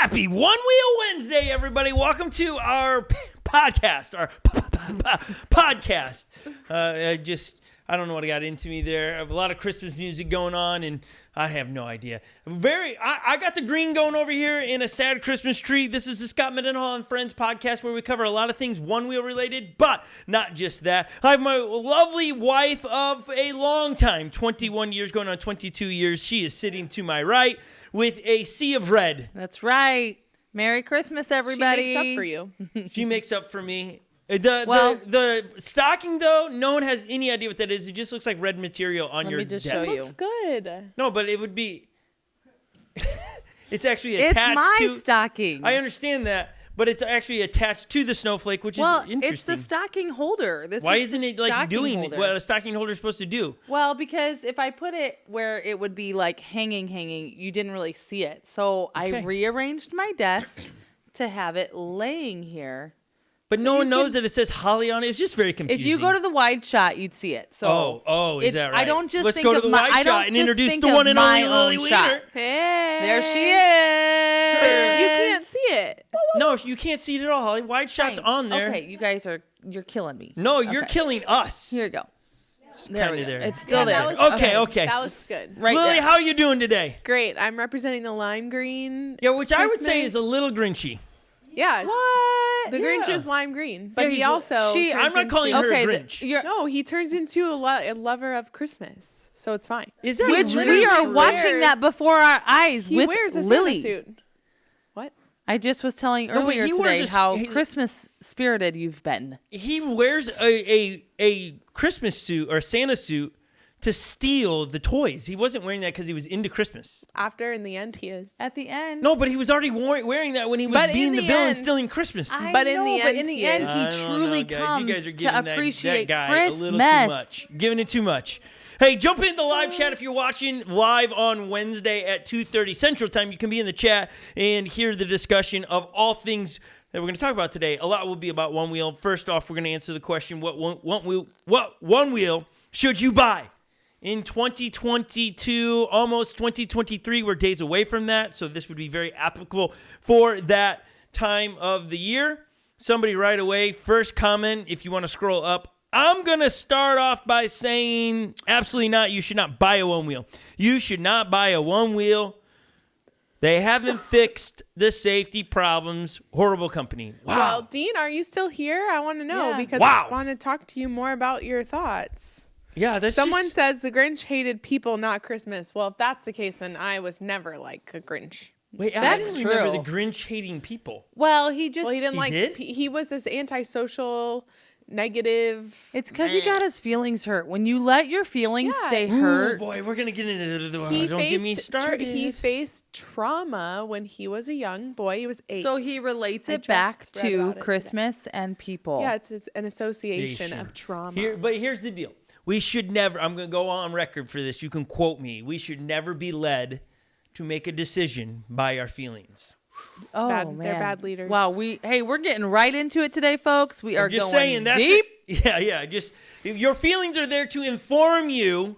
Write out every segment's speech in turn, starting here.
Happy One Wheel Wednesday, everybody. Welcome to our podcast, podcast. I don't know what got into me there. I have a lot of Christmas music going on, and I have no idea. I got the green going over here in a sad Christmas tree. This is the Scot Mendenhall and Friends podcast where we cover a lot of things one-wheel related, but not just that. I have my lovely wife of a long time, 21 years, going on 22 years. She is sitting to my right with a sea of red. That's right. Merry Christmas, everybody. She makes up for you. She makes up for me. The stocking, though, no one has any idea what that is. It just looks like red material on your desk. Show you. Looks good. No, but it would be... It's actually attached to... It's my stocking. I understand that, but it's actually attached to the snowflake, which is interesting. It's the stocking holder. Why isn't it like doing what a stocking holder is supposed to do? Well, because if I put it where it would be like hanging, you didn't really see it. So I rearranged my desk to have it laying here. But no one knows that it says Holly on it. It's just very confusing. If you go to the wide shot, you'd see it. So is that right? I don't just Let's think go to of the wide shot and introduce the one and only Lily Weiner. Hey. There she is. You can't see it. No, you can't see it at all, Holly. Wide shot's on there. Okay, you guys you're killing me. No, you're killing us. Here you go. There we go. It's still there. Okay. That looks good. Right Lily, there. how are you doing today? Great. I'm representing the lime green. Yeah, which I would say is a little grinchy. Yeah. What? The Grinch is lime green. But he also I'm not calling her a Grinch. No, he turns into a lover of Christmas. So it's fine. Is that Which we are watching that before our eyes he with wears a Lily. Santa suit. What? I just was telling earlier today how Christmas spirited you've been. He wears a Christmas suit or a Santa suit to steal the toys. He wasn't wearing that because he was into Christmas. After, in the end, he is. At the end. No, but he was already wearing that when he was being the villain stealing Christmas. In the end, he truly comes you guys are giving to appreciate that guy Christmas. a little too much. Giving it too much. Hey, jump in the live chat if you're watching live on Wednesday at 2:30 Central Time. You can be in the chat and hear the discussion of all things that we're going to talk about today. A lot will be about one wheel. First off, we're going to answer the question, what one wheel should you buy? In 2022, almost 2023, we're days away from that, so this would be very applicable for that time of the year. Somebody right away, first comment, if you want to scroll up, I'm going to start off by saying absolutely not. You should not buy a one wheel. You should not buy a one wheel. They haven't fixed the safety problems. Horrible company. Wow. Well, Dean, are you still here? I want to know because I want to talk to you more about your thoughts. Yeah, Someone says the Grinch hated people, not Christmas. Well, if that's the case, then I was never like a Grinch. Wait, I That's don't remember true. the Grinch hating people. Well, he didn't like. did? He was this antisocial, negative. It's because he got his feelings hurt. When you let your feelings stay hurt. Oh boy, we're gonna get into the. He don't get me started. He faced trauma when he was a young boy. He was 8. So he relates it back to Christmas and people. Yeah, it's an association of trauma. But here's the deal. We should never, I'm going to go on record for this. You can quote me. We should never be led to make a decision by our feelings. Oh, man. man. They're bad leaders. Wow, we're getting right into it today, folks. We are just going saying, that's deep. Yeah. Just your feelings are there to inform you,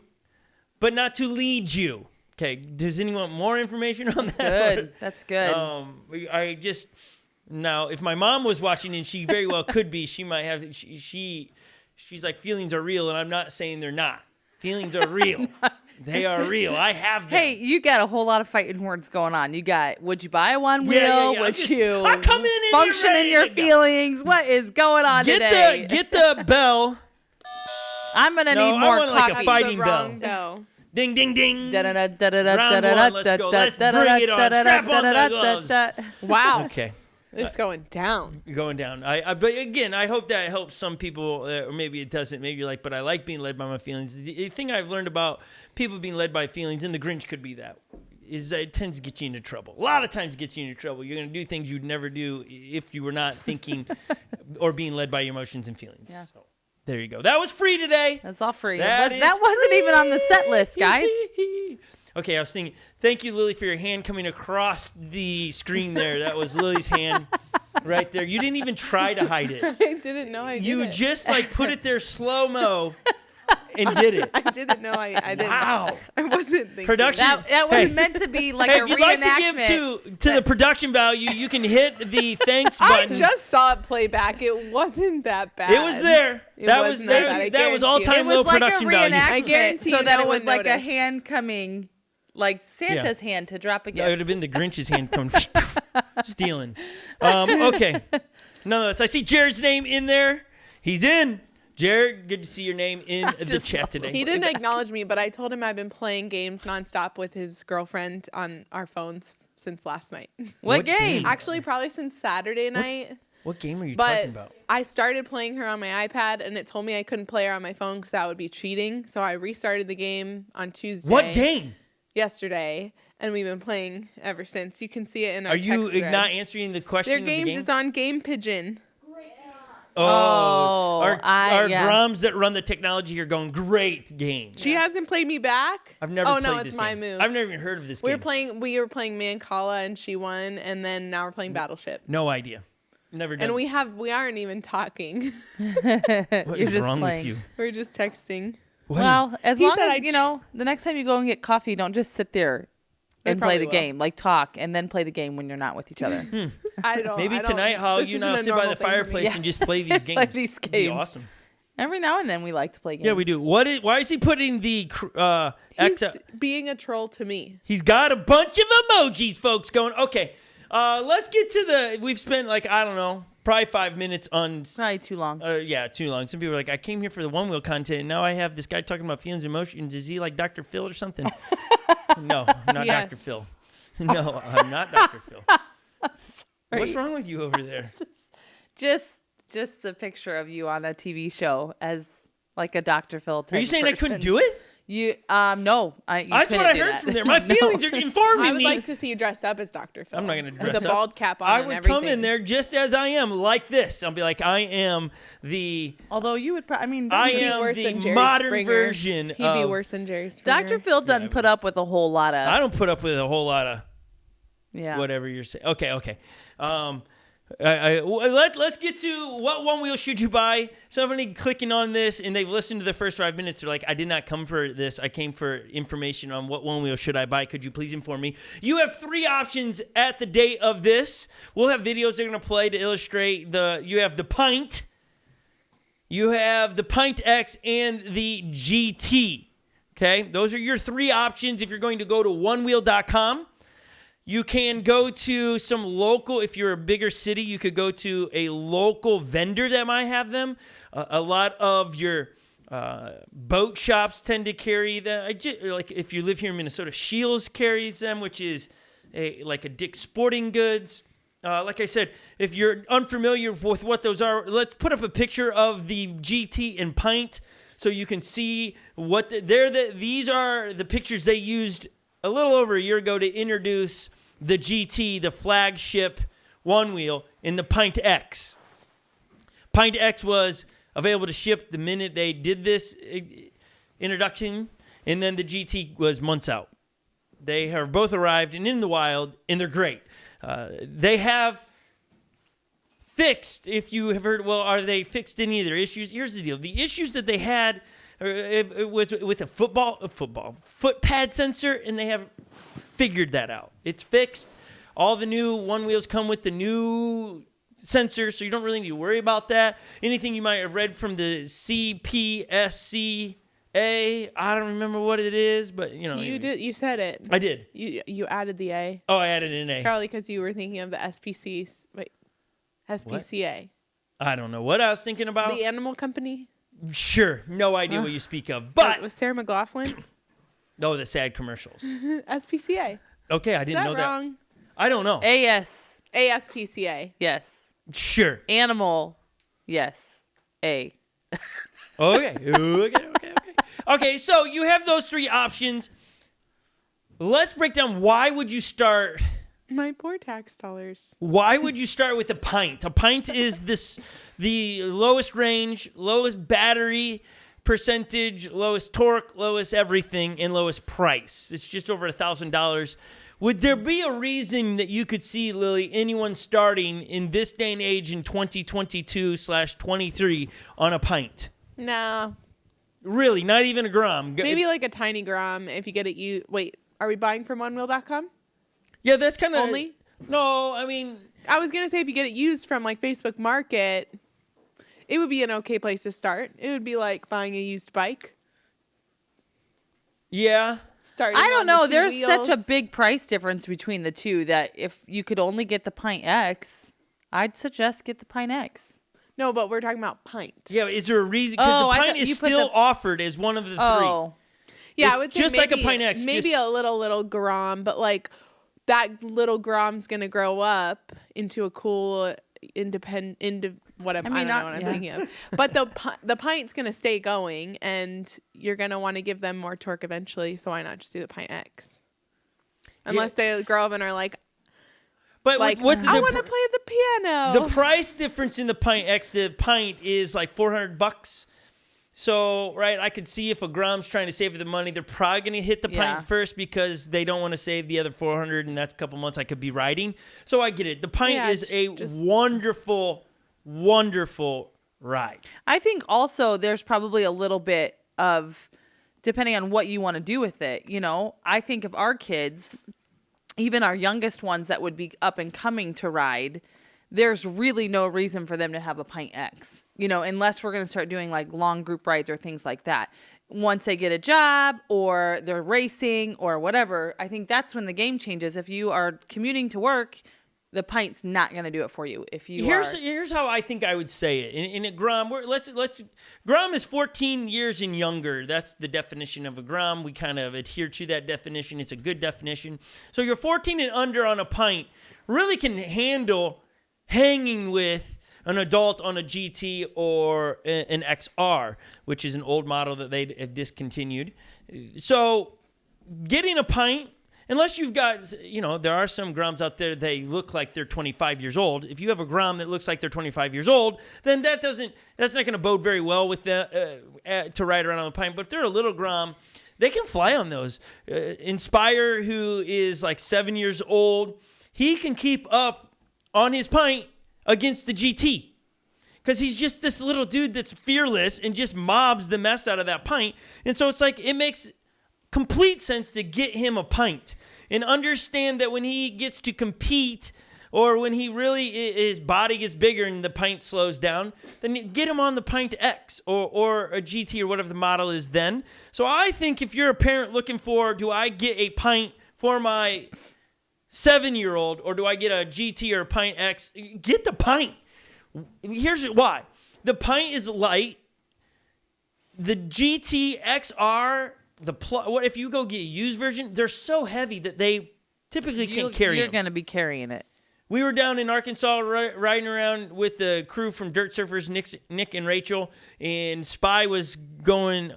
but not to lead you. Okay, does anyone want more information on that? Good. That's good. Now, if my mom was watching, and she very well could be, she might have, she's like, feelings are real, and I'm not saying they're not. Feelings are real. They are real. I have them. Hey, you got a whole lot of fighting words going on. You got, would you buy a one wheel? Yeah. Would you I come in function in your feelings? What is going on today? Get the bell. I'm going to need more want coffee. like a fighting bell. No. Ding, ding, ding. Round one, let's go. Let's bring it on. Strap on the gloves. Wow. Okay. It's going down. Going down. But again, I hope that helps some people, or maybe it doesn't. Maybe you're like, but I like being led by my feelings. The thing I've learned about people being led by feelings, and the Grinch could be that, is that it tends to get you into trouble. A lot of times it gets you into trouble. You're going to do things you'd never do if you were not thinking or being led by your emotions and feelings. Yeah. So there you go. That was free today. That's all free. That wasn't even on the set list, guys. Okay, I was thinking, thank you, Lily, for your hand coming across the screen there. That was Lily's hand right there. You didn't even try to hide it. I didn't know I did You it. just like put it there slow-mo and did it. I didn't know. I didn't. Wow. I wasn't thinking. Production. That was meant to be like Hey, a if you'd like to reenactment. give to the production value, you can hit the thanks I button. just saw it play back. It wasn't that bad. It was there. It That wasn't was that bad, I that was guarantee all you. time It was low like a production value. I reenactment, guarantee so you that no it was one like a noticed. hand coming, like Santa's hand to drop a That gift. would have been the Grinch's hand coming stealing. Okay. Nonetheless, I see Jared's name in there. He's in. Jared, good to see your name in the chat today. He didn't acknowledge me, but I told him I've been playing games nonstop with his girlfriend on our phones since last night. What What game? game? Actually, probably since Saturday night. What game are you But talking about? I started playing her on my iPad, and it told me I couldn't play her on my phone because that would be cheating. So I restarted the game on Tuesday. What game? Yesterday, and we've been playing ever since. You can see it in our Are you text thread. not answering the question Their of the games, game? it's on Game Pigeon. our yeah. drums that run the technology are going great game. She hasn't played me back. I've never Oh played no, this it's my game. move. I've never even heard of this we game. were playing Mancala and she won, and then now we're playing Battleship. No idea. Never done. And we aren't even talking. What You're is just wrong playing. with you? We're just texting. What is- Well, as He long said as, I'd you know, the next time you go and get coffee, don't just sit there and play probably the will. game. Like, talk and then play the game when you're not with each other. I don't. maybe I don't- tonight, how this you isn't now a sit by normal the thing for me. fireplace Yeah. and just play these games. Play these It'd be games. awesome. Every now and then we like to play games. Yeah, we do. Why is he putting the X? He's being a troll to me. He's got a bunch of emojis, folks, going. Okay, let's get to the. We've spent like I don't know, probably 5 minutes on. Probably too long. Yeah, too long. Some people are like, I came here for the one wheel content, and now I have this guy talking about feelings and emotions. Is he like Dr. Phil or something? No, I'm not Yes. Dr. Phil. No, I'm not Dr. Phil. What's wrong with you over there? Just a picture of you on a TV show as like a Dr. Phil type Are you saying I person. couldn't do it? You no, you That's what couldn't I do heard that. from there. My No. feelings are informing I would me. like to see you dressed up as Dr. Phil. I'm not going to dress with up. a bald cap on I and would everything. come in there just as I am, like this. I'll be like, I am the Although you would, I mean, I He'd be am worse the than Jerry modern Springer. version. He'd be of, worse than Jerry Springer. Dr. Phil doesn't put up with a whole lot of. I don't put up with a whole lot of Yeah. whatever you're saying. Okay. Let's get to what one wheel should you buy. Somebody clicking on this and they've listened to the first 5 minutes. They're like, I did not come for this. I came for information on what one wheel should I buy. Could you please inform me? You have 3 options at the date of this. We'll have videos they're going to play to illustrate you have the Pint, you have the Pint X, and the GT. Okay, those are your 3 options if you're going to go to onewheel.com. You can go to some local, if you're a bigger city, you could go to a local vendor that might have them. A lot of your boat shops tend to carry them. Like if you live here in Minnesota, Shields carries them, which is like a Dick's Sporting Goods. Like I said, if you're unfamiliar with what those are, let's put up a picture of the GT and Pint so you can see what these are the pictures they used a little over a year ago to introduce the GT, the flagship one wheel, in the Pint X. Pint X was available to ship the minute they did this introduction, and then the GT was months out. They have both arrived and in the wild, and they're great. They have fixed, if you have heard, well, are they fixed any of their issues? Here's the deal. The issues that they had, it was with a footpad sensor, and they have figured that out. It's fixed. All the new one wheels come with the new sensor, so you don't really need to worry about that. Anything you might have read from the CPSCA, I don't remember what it is, but you know. You anyways. did. You said it. I did. You added the A. Oh, I added an A. Probably because you were thinking of the SPCA. I don't know what I was thinking about. The animal company. Sure, no idea what you speak of, but was Sarah McLaughlin. no, the sad commercials. SPCA. Okay, I Is didn't that know that. wrong? I don't know. ASPCA. Yes. Sure. Animal. Yes. A. Okay. Okay, so you have those 3 options. Let's break down why would you start. My poor tax dollars. Why would you start with a Pint? A Pint is the lowest range, lowest battery percentage, lowest torque, lowest everything, and lowest price. It's just over $1,000. Would there be a reason that you could see, Lily, anyone starting in this day and age in 2022/23 on a Pint? No. Really, not even a gram. Maybe like a tiny gram if you get it used. Wait, are we buying from onewheel.com? Yeah, that's kind of only. No, I mean, I was gonna say if you get it used from like Facebook Market, it would be an okay place to start. It would be like buying a used bike. yeah. Starting I don't on the know. two There's such a wheels. big price difference between the two that if you could only get the Pint X, I'd suggest get the Pint X. No, but we're talking about pint. Yeah, is there a reason? Because Oh, the I pint thought is you put still the- offered as one of the three. Oh, Yeah, It's I would say just like a maybe- Pint X, Maybe just- a little gram, but like that little gram's gonna grow up into a cool whatever. I mean, I don't know not- what I'm yeah. thinking of. But the pint's gonna stay going, and you're gonna want to give them more torque eventually. So why not just do the Pint X? Unless they grow up and are like But I what want to play the piano. the price difference in the Pint X, the pint is like $400. So, right, I could see if a gram's trying to save the money, they're probably going to hit the Yeah. pint first because they don't want to save the other 400, and that's a couple months I could be riding. So I get it. The pint Yeah, is a just- wonderful, wonderful ride. I think also there's probably a little bit of, depending on what you want to do with it. You know, I think of our kids, even our youngest ones that would be up and coming to ride, there's really no reason for them to have a Pint X, you know, unless we're going to start doing like long group rides or things like that. Once they get a job or they're racing or whatever, I think that's when the game changes. If you are commuting to work, the Pint's not going to do it for you. If you Here's how I think I would say it. In a gram, let's gram is 14 years and younger. That's the definition of a gram. We kind of adhere to that definition. It's a good definition. So you're 14 and under on a pint really can handle hanging with an adult on a GT or an XR, which is an old model that they have discontinued. So getting a pint, unless you've got, you know, there are some grams out there, they look like they're 25 years old. If you have a gram that looks like they're 25 years old, then that's not going to bode very well with to ride around on a pint. But if they're a little gram, they can fly on those. Inspire, who is like 7 years old, he can keep up on his pint against the GT. Because he's just this little dude that's fearless and just mobs the mess out of that pint. And so it's like, it makes complete sense to get him a pint and understand that when he gets to compete or when he really, his body gets bigger and the pint slows down, then get him on the Pint X or a GT or whatever the model is then. So I think if you're a parent looking for, do I get a pint for my 7-year-old or do I get a GT or a Pint X? Get the pint. Here's why. The pint is light. The GT XR, what if you go get a used version? They're so heavy that they typically can't carry You're them. going to be carrying it. We were down in Arkansas riding around with the crew from Dirt Surfers, Nick and Rachel, and Spy was going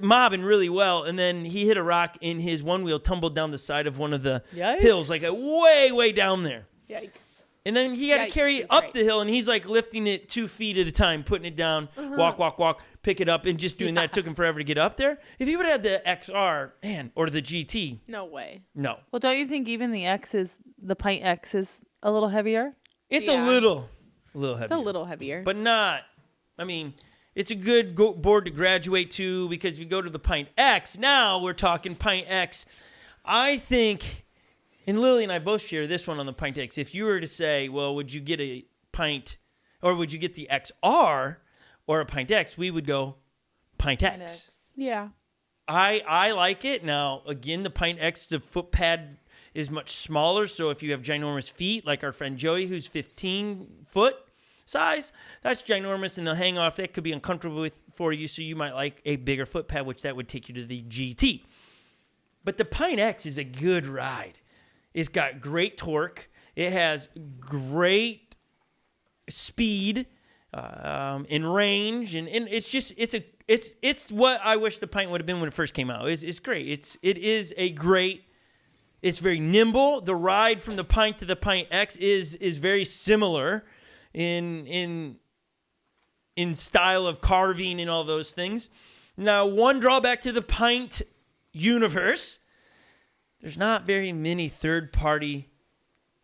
mobbing really well, and then he hit a rock and his one wheel tumbled down the side of one of the Yikes. hills, like way down there. Yikes. And then he had to Yikes, carry it that's up right. the hill, and he's like lifting it 2 feet at a time, putting it down, walk, pick it up, and just doing that. It took him forever to get up there. If he would have had the XR, man, or the GT, No way. no. Well, don't you think even the Pint X is a little heavier? It's Yeah. a little heavier. It's a little heavier. But not, I mean, it's a good board to graduate to because if you go to the Pint X, now we're talking Pint X. I think, and Lily and I both share this one on the Pint X. If you were to say, well, would you get a Pint or would you get the XR or a Pint X, we would go Pint X. Yeah. I like it. Now, again, the Pint X, the footpad is much smaller. So if you have ginormous feet, like our friend Joey, who's 15 foot size, that's ginormous, and the hang off that could be uncomfortable for you. So you might like a bigger footpad, which that would take you to the GT. But the Pint X is a good ride. It's got great torque. It has great speed and range, and it's just it's what I wish the Pint would have been when it first came out. It's great. It is a great. It's very nimble. The ride from the Pint to the Pint X is very similar in style of carving and all those things. Now, one drawback to the Pint universe, there's not very many third-party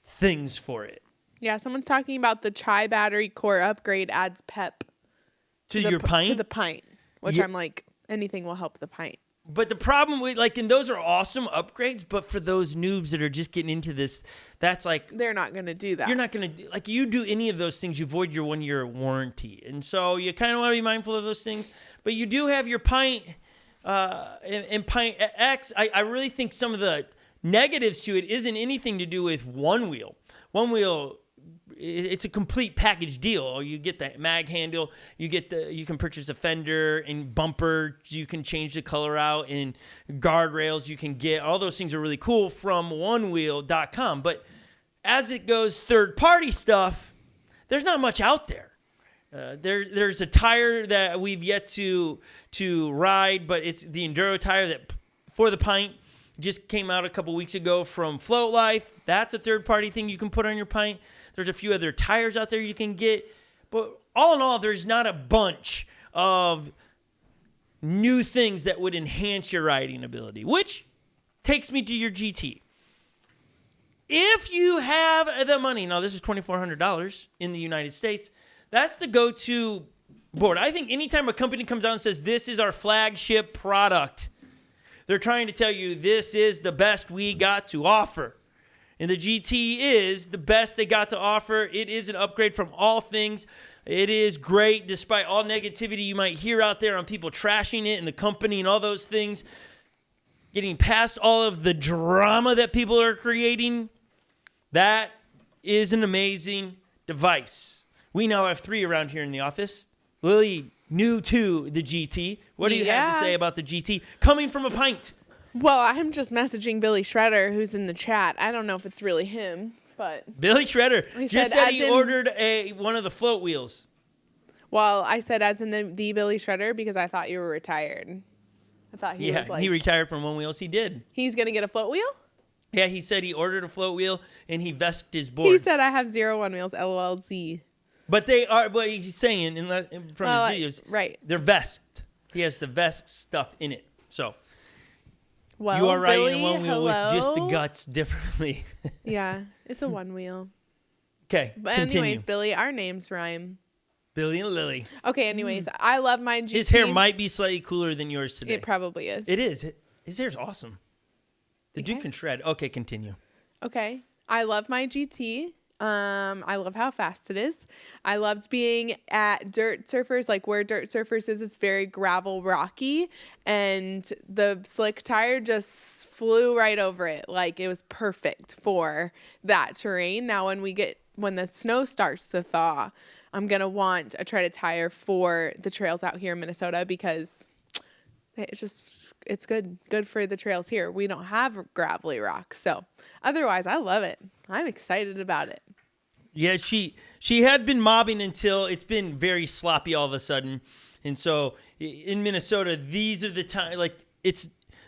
things for it. Yeah, someone's talking about the tri-battery core upgrade adds pep To your Pint? To the Pint, which Yeah. I'm like, anything will help the pint. But the problem with and those are awesome upgrades, but for those noobs that are just getting into this, that's like They're not going to do that. you're not going to you do any of those things, you void your 1-year warranty. And so you kind of want to be mindful of those things, but you do have your pint and pint X. I really think some of the negatives to it isn't anything to do with Onewheel. Onewheel, it's a complete package deal. You get the mag handle, you can purchase a fender and bumper, you can change the color out, and guardrails you can get. All those things are really cool from onewheel.com. But as it goes third-party stuff, there's not much out there. There's a tire that we've yet to ride, but it's the Enduro tire that for the pint just came out a couple weeks ago from Float Life. That's a third-party thing you can put on your pint. There's a few other tires out there you can get. But all in all, there's not a bunch of new things that would enhance your riding ability, which takes me to your GT. If you have the money, now this is $2,400 in the United States, that's the go-to board. I think anytime a company comes out and says, this is our flagship product, they're trying to tell you this is the best we got to offer. And the GT is the best they got to offer. It is an upgrade from all things. It is great despite all negativity you might hear out there on people trashing it and the company and all those things. Getting past all of the drama that people are creating, that is an amazing device. We now have 3 around here in the office. Lily, new to the GT. What do you have to say about the GT coming from a pint? Well, I'm just messaging Billy Shredder, who's in the chat. I don't know if it's really him, but Billy Shredder just said he in, ordered one of the float wheels. Well, I said as in the Billy Shredder because I thought you were retired. I thought he was he retired from Onewheels. He did. He's gonna get a float wheel? Yeah, he said he ordered a float wheel and he vesked his boards. He said I have 0 Onewheels, LLZ. But they are, what he's saying from his videos, right? They're vesked. He has the vest stuff in it. So well, you are riding Billy, a Onewheel with just the guts differently. Yeah, it's a Onewheel. Okay, but continue. anyways, Billy, our names rhyme. Billy and Lily. Okay, anyways, I love my GT. His hair might be slightly cooler than yours today. It probably is. It is. His hair's awesome. The dude can shred. Okay, continue. Okay. I love my GT. I love how fast it is. I loved being at Dirt Surfers, like where Dirt Surfers is. It's very gravel rocky, and the slick tire just flew right over it. Like it was perfect for that terrain. Now when the snow starts to thaw, I'm gonna want a treaded tire for the trails out here in Minnesota because it's good for the trails here. We don't have gravelly rocks. So otherwise, I love it. I'm excited about it. Yeah, she had been mobbing until it's been very sloppy all of a sudden. And so in Minnesota, these are the time,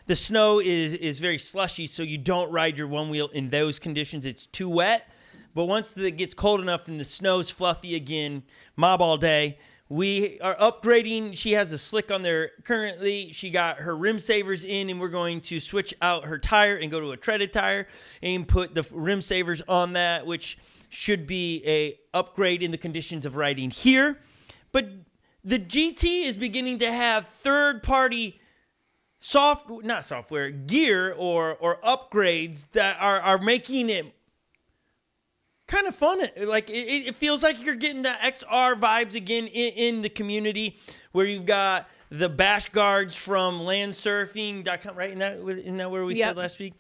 the snow is very slushy, so you don't ride your Onewheel in those conditions. It's too wet. But once it gets cold enough and the snow's fluffy again, mob all day, we are upgrading. She has a slick on there currently. She got her rim savers in, and we're going to switch out her tire and go to a treaded tire and put the rim savers on that, which should be a upgrade in the conditions of riding here. But the GT is beginning to have third-party gear or upgrades that are making it kind of fun. Like it feels like you're getting the XR vibes again in the community, where you've got the bash guards from landsurfing.com, right? Isn't that where we said last week?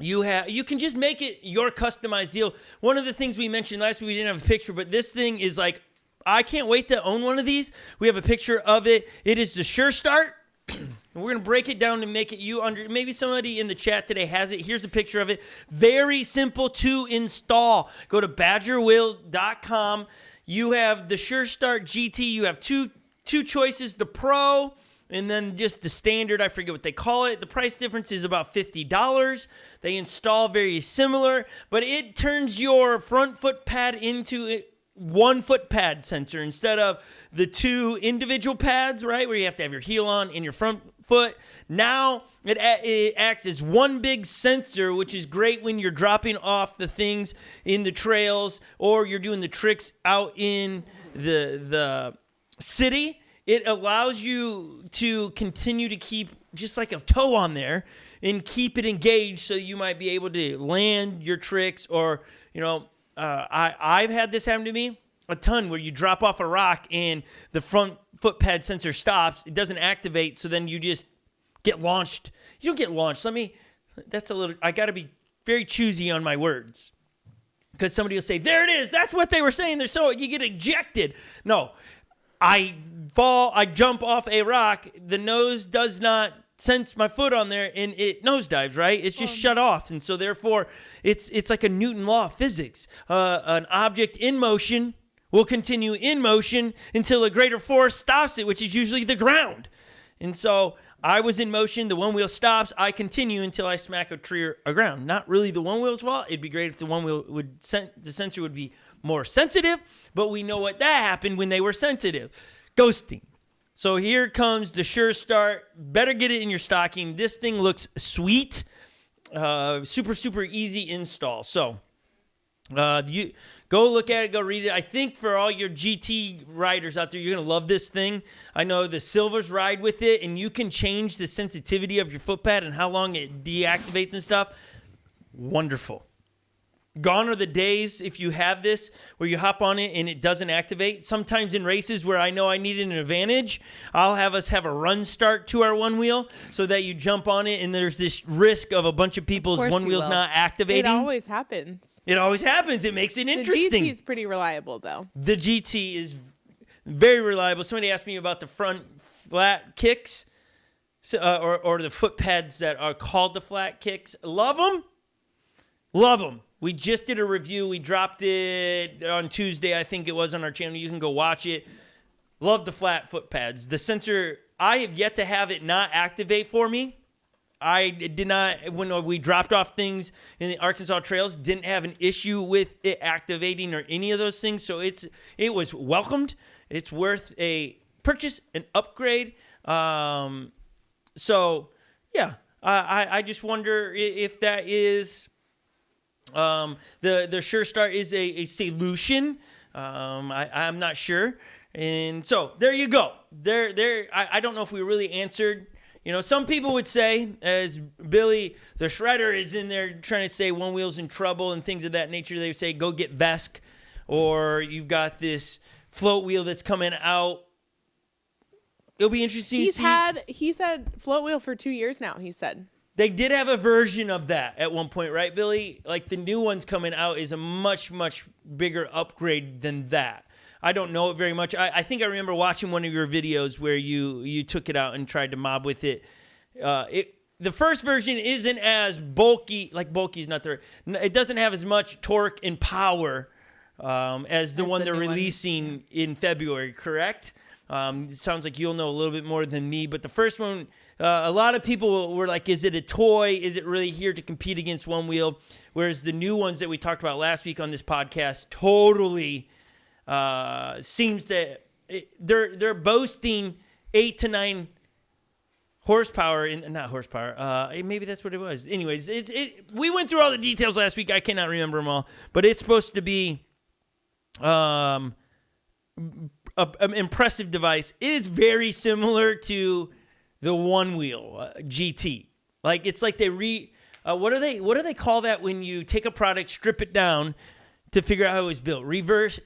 You can just make it your customized deal. One of the things we mentioned last week, we didn't have a picture, but this thing is like, I can't wait to own one of these. We have a picture of it. It is the Surestart. And we're going to break it down to make it maybe somebody in the chat today has it. Here's a picture of it. Very simple to install. Go to badgerwheel.com. You have the Surestart GT. You have two choices, the Pro and then just the standard. I forget what they call it. The price difference is about $50. They install very similar, but it turns your front foot pad into one foot pad sensor instead of the 2 individual pads, right, where you have to have your heel on and your front foot. Now it acts as one big sensor, which is great when you're dropping off the things in the trails or you're doing the tricks out in the city. it allows you to continue to keep just like a toe on there and keep it engaged, so you might be able to land your tricks. Or, I've had this happen to me a ton, where you drop off a rock and the front foot pad sensor stops. It doesn't activate, so then you just get launched. You don't get launched. I got to be very choosy on my words, because somebody will say, there it is. That's what they were saying. You get ejected. No, I jump off a rock. The nose does not sense my foot on there, and it nosedives, right? It's just shut off. And so therefore it's like a Newton law of physics. An object in motion will continue in motion until a greater force stops it, which is usually the ground. And so I was in motion, the one wheel stops, I continue until I smack a tree or a ground. Not really the one wheel's fault. It'd be great if the one wheel the sensor would be more sensitive, but we know what that happened when they were sensitive. Ghosting. So here comes the Surestart. Better get it in your stocking. This thing looks sweet. Super, super easy install. So you go look at it, go read it. I think for all your GT riders out there, you're going to love this thing. I know the Silvers ride with it, and you can change the sensitivity of your foot pad and how long it deactivates and stuff. Wonderful. Gone are the days, if you have this, where you hop on it and it doesn't activate. Sometimes in races where I know I need an advantage, I'll have us have a run start to our one wheel so that you jump on it and there's this risk of a bunch of people's one wheel's not activating. It always happens. It always happens. It makes it interesting. The GT is pretty reliable, though. The GT is very reliable. Somebody asked me about the front flat kicks, or the foot pads that are called the flat kicks. Love them. Love them. We just did a review. We dropped it on Tuesday, I think it was, on our channel. You can go watch it. Love the flat foot pads. The sensor, I have yet to have it not activate for me. I did not, when we dropped off things in the Arkansas trails, didn't have an issue with it activating or any of those things. So it was welcomed. It's worth a purchase, an upgrade. So, yeah, I just wonder if that is... the Surestart is a solution. I'm not sure. And so there you go. I don't know if we really answered. Some people would say, as Billy the Shredder is in there trying to say one wheel's in trouble and things of that nature, they would say, go get Vesk, or you've got this float wheel that's coming out. It'll be interesting to see. He said float wheel for 2 years now, he said. They did have a version of that at one point, right, Billy? Like the new one's coming out is a much, much bigger upgrade than that. I don't know it very much. I think I remember watching one of your videos where you took it out and tried to mob with it. The first version isn't as bulky. Like bulky is not the. It doesn't have as much torque and power as the one they're releasing in February. Correct? It sounds like you'll know a little bit more than me, but the first one. A lot of people were like, is it a toy? Is it really here to compete against one wheel? Whereas the new ones that we talked about last week on this podcast totally seems that they're boasting 8 to 9 horsepower. Not horsepower. Maybe that's what it was. Anyways, we went through all the details last week. I cannot remember them all. But it's supposed to be an impressive device. It is very similar to the one wheel GT. Like it's like they what do they call that when you take a product, strip it down to figure out how it was built? Reverse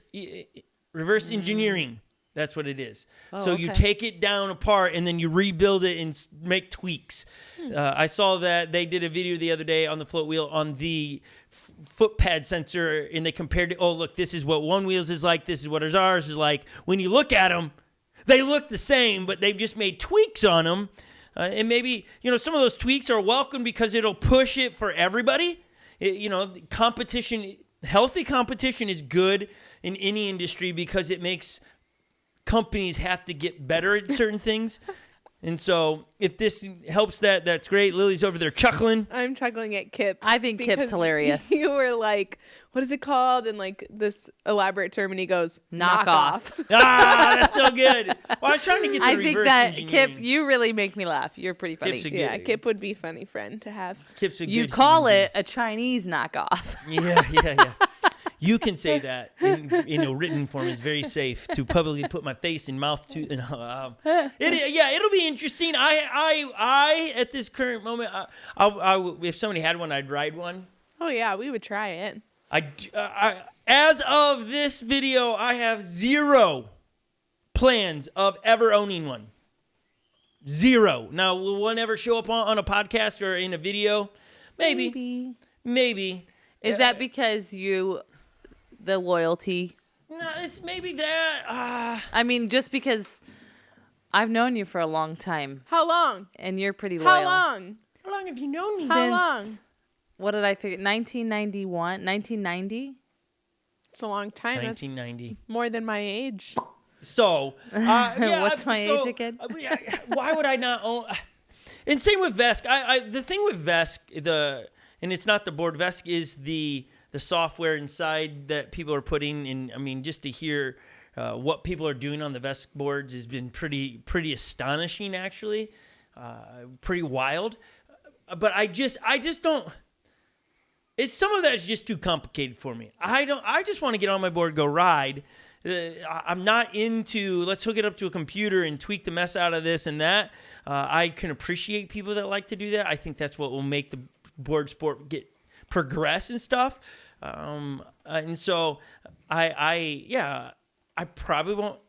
engineering. That's what it is. So you take it down apart and then you rebuild it and make tweaks. I saw that they did a video the other day on the float wheel on the foot pad sensor, and they compared it. Oh, look, this is what one wheels is like. This is what ours is like. When you look at them, they look the same, but they've just made tweaks on them. And maybe, some of those tweaks are welcome because it'll push it for everybody. Competition, healthy competition is good in any industry because it makes companies have to get better at certain things. And so if this helps that's great. Lily's over there chuckling. I'm chuckling at Kip. I think Kip's hilarious. You were like, what is it called? And like this elaborate term, and he goes, knock off. That's so good. Well, I was trying to get the reverse engineering. Kip, you really make me laugh. You're pretty funny. Yeah, Kip would be a funny friend to have. Kip's a good You call it a Chinese knockoff. Yeah. You can say that in a written form is very safe to publicly put my face and mouth to. It'll be interesting. I at this current moment, if somebody had one, I'd ride one. Oh yeah, we would try it. As of this video, I have 0 plans of ever owning one. 0. Now, will one ever show up on a podcast or in a video? Maybe. Is that because the loyalty? No, it's maybe that. I mean, just because I've known you for a long time. How long? And you're pretty loyal. How long? How long have you known me? How long? What did I figure? 1990? It's a long time. 1990. That's more than my age. So, what's my age again? Why would I not own? And same with Vesk. The thing with Vesk, and it's not the board. Vesk is the software inside that people are putting in. I mean, just to hear what people are doing on the Vesk boards has been pretty astonishing, actually, pretty wild. But I just don't. It's some of that's just too complicated for me. I just want to get on my board, go ride. I'm not into let's hook it up to a computer and tweak the mess out of this and that. I can appreciate people that like to do that. I think that's what will make the board sport progress and stuff. And so I probably won't.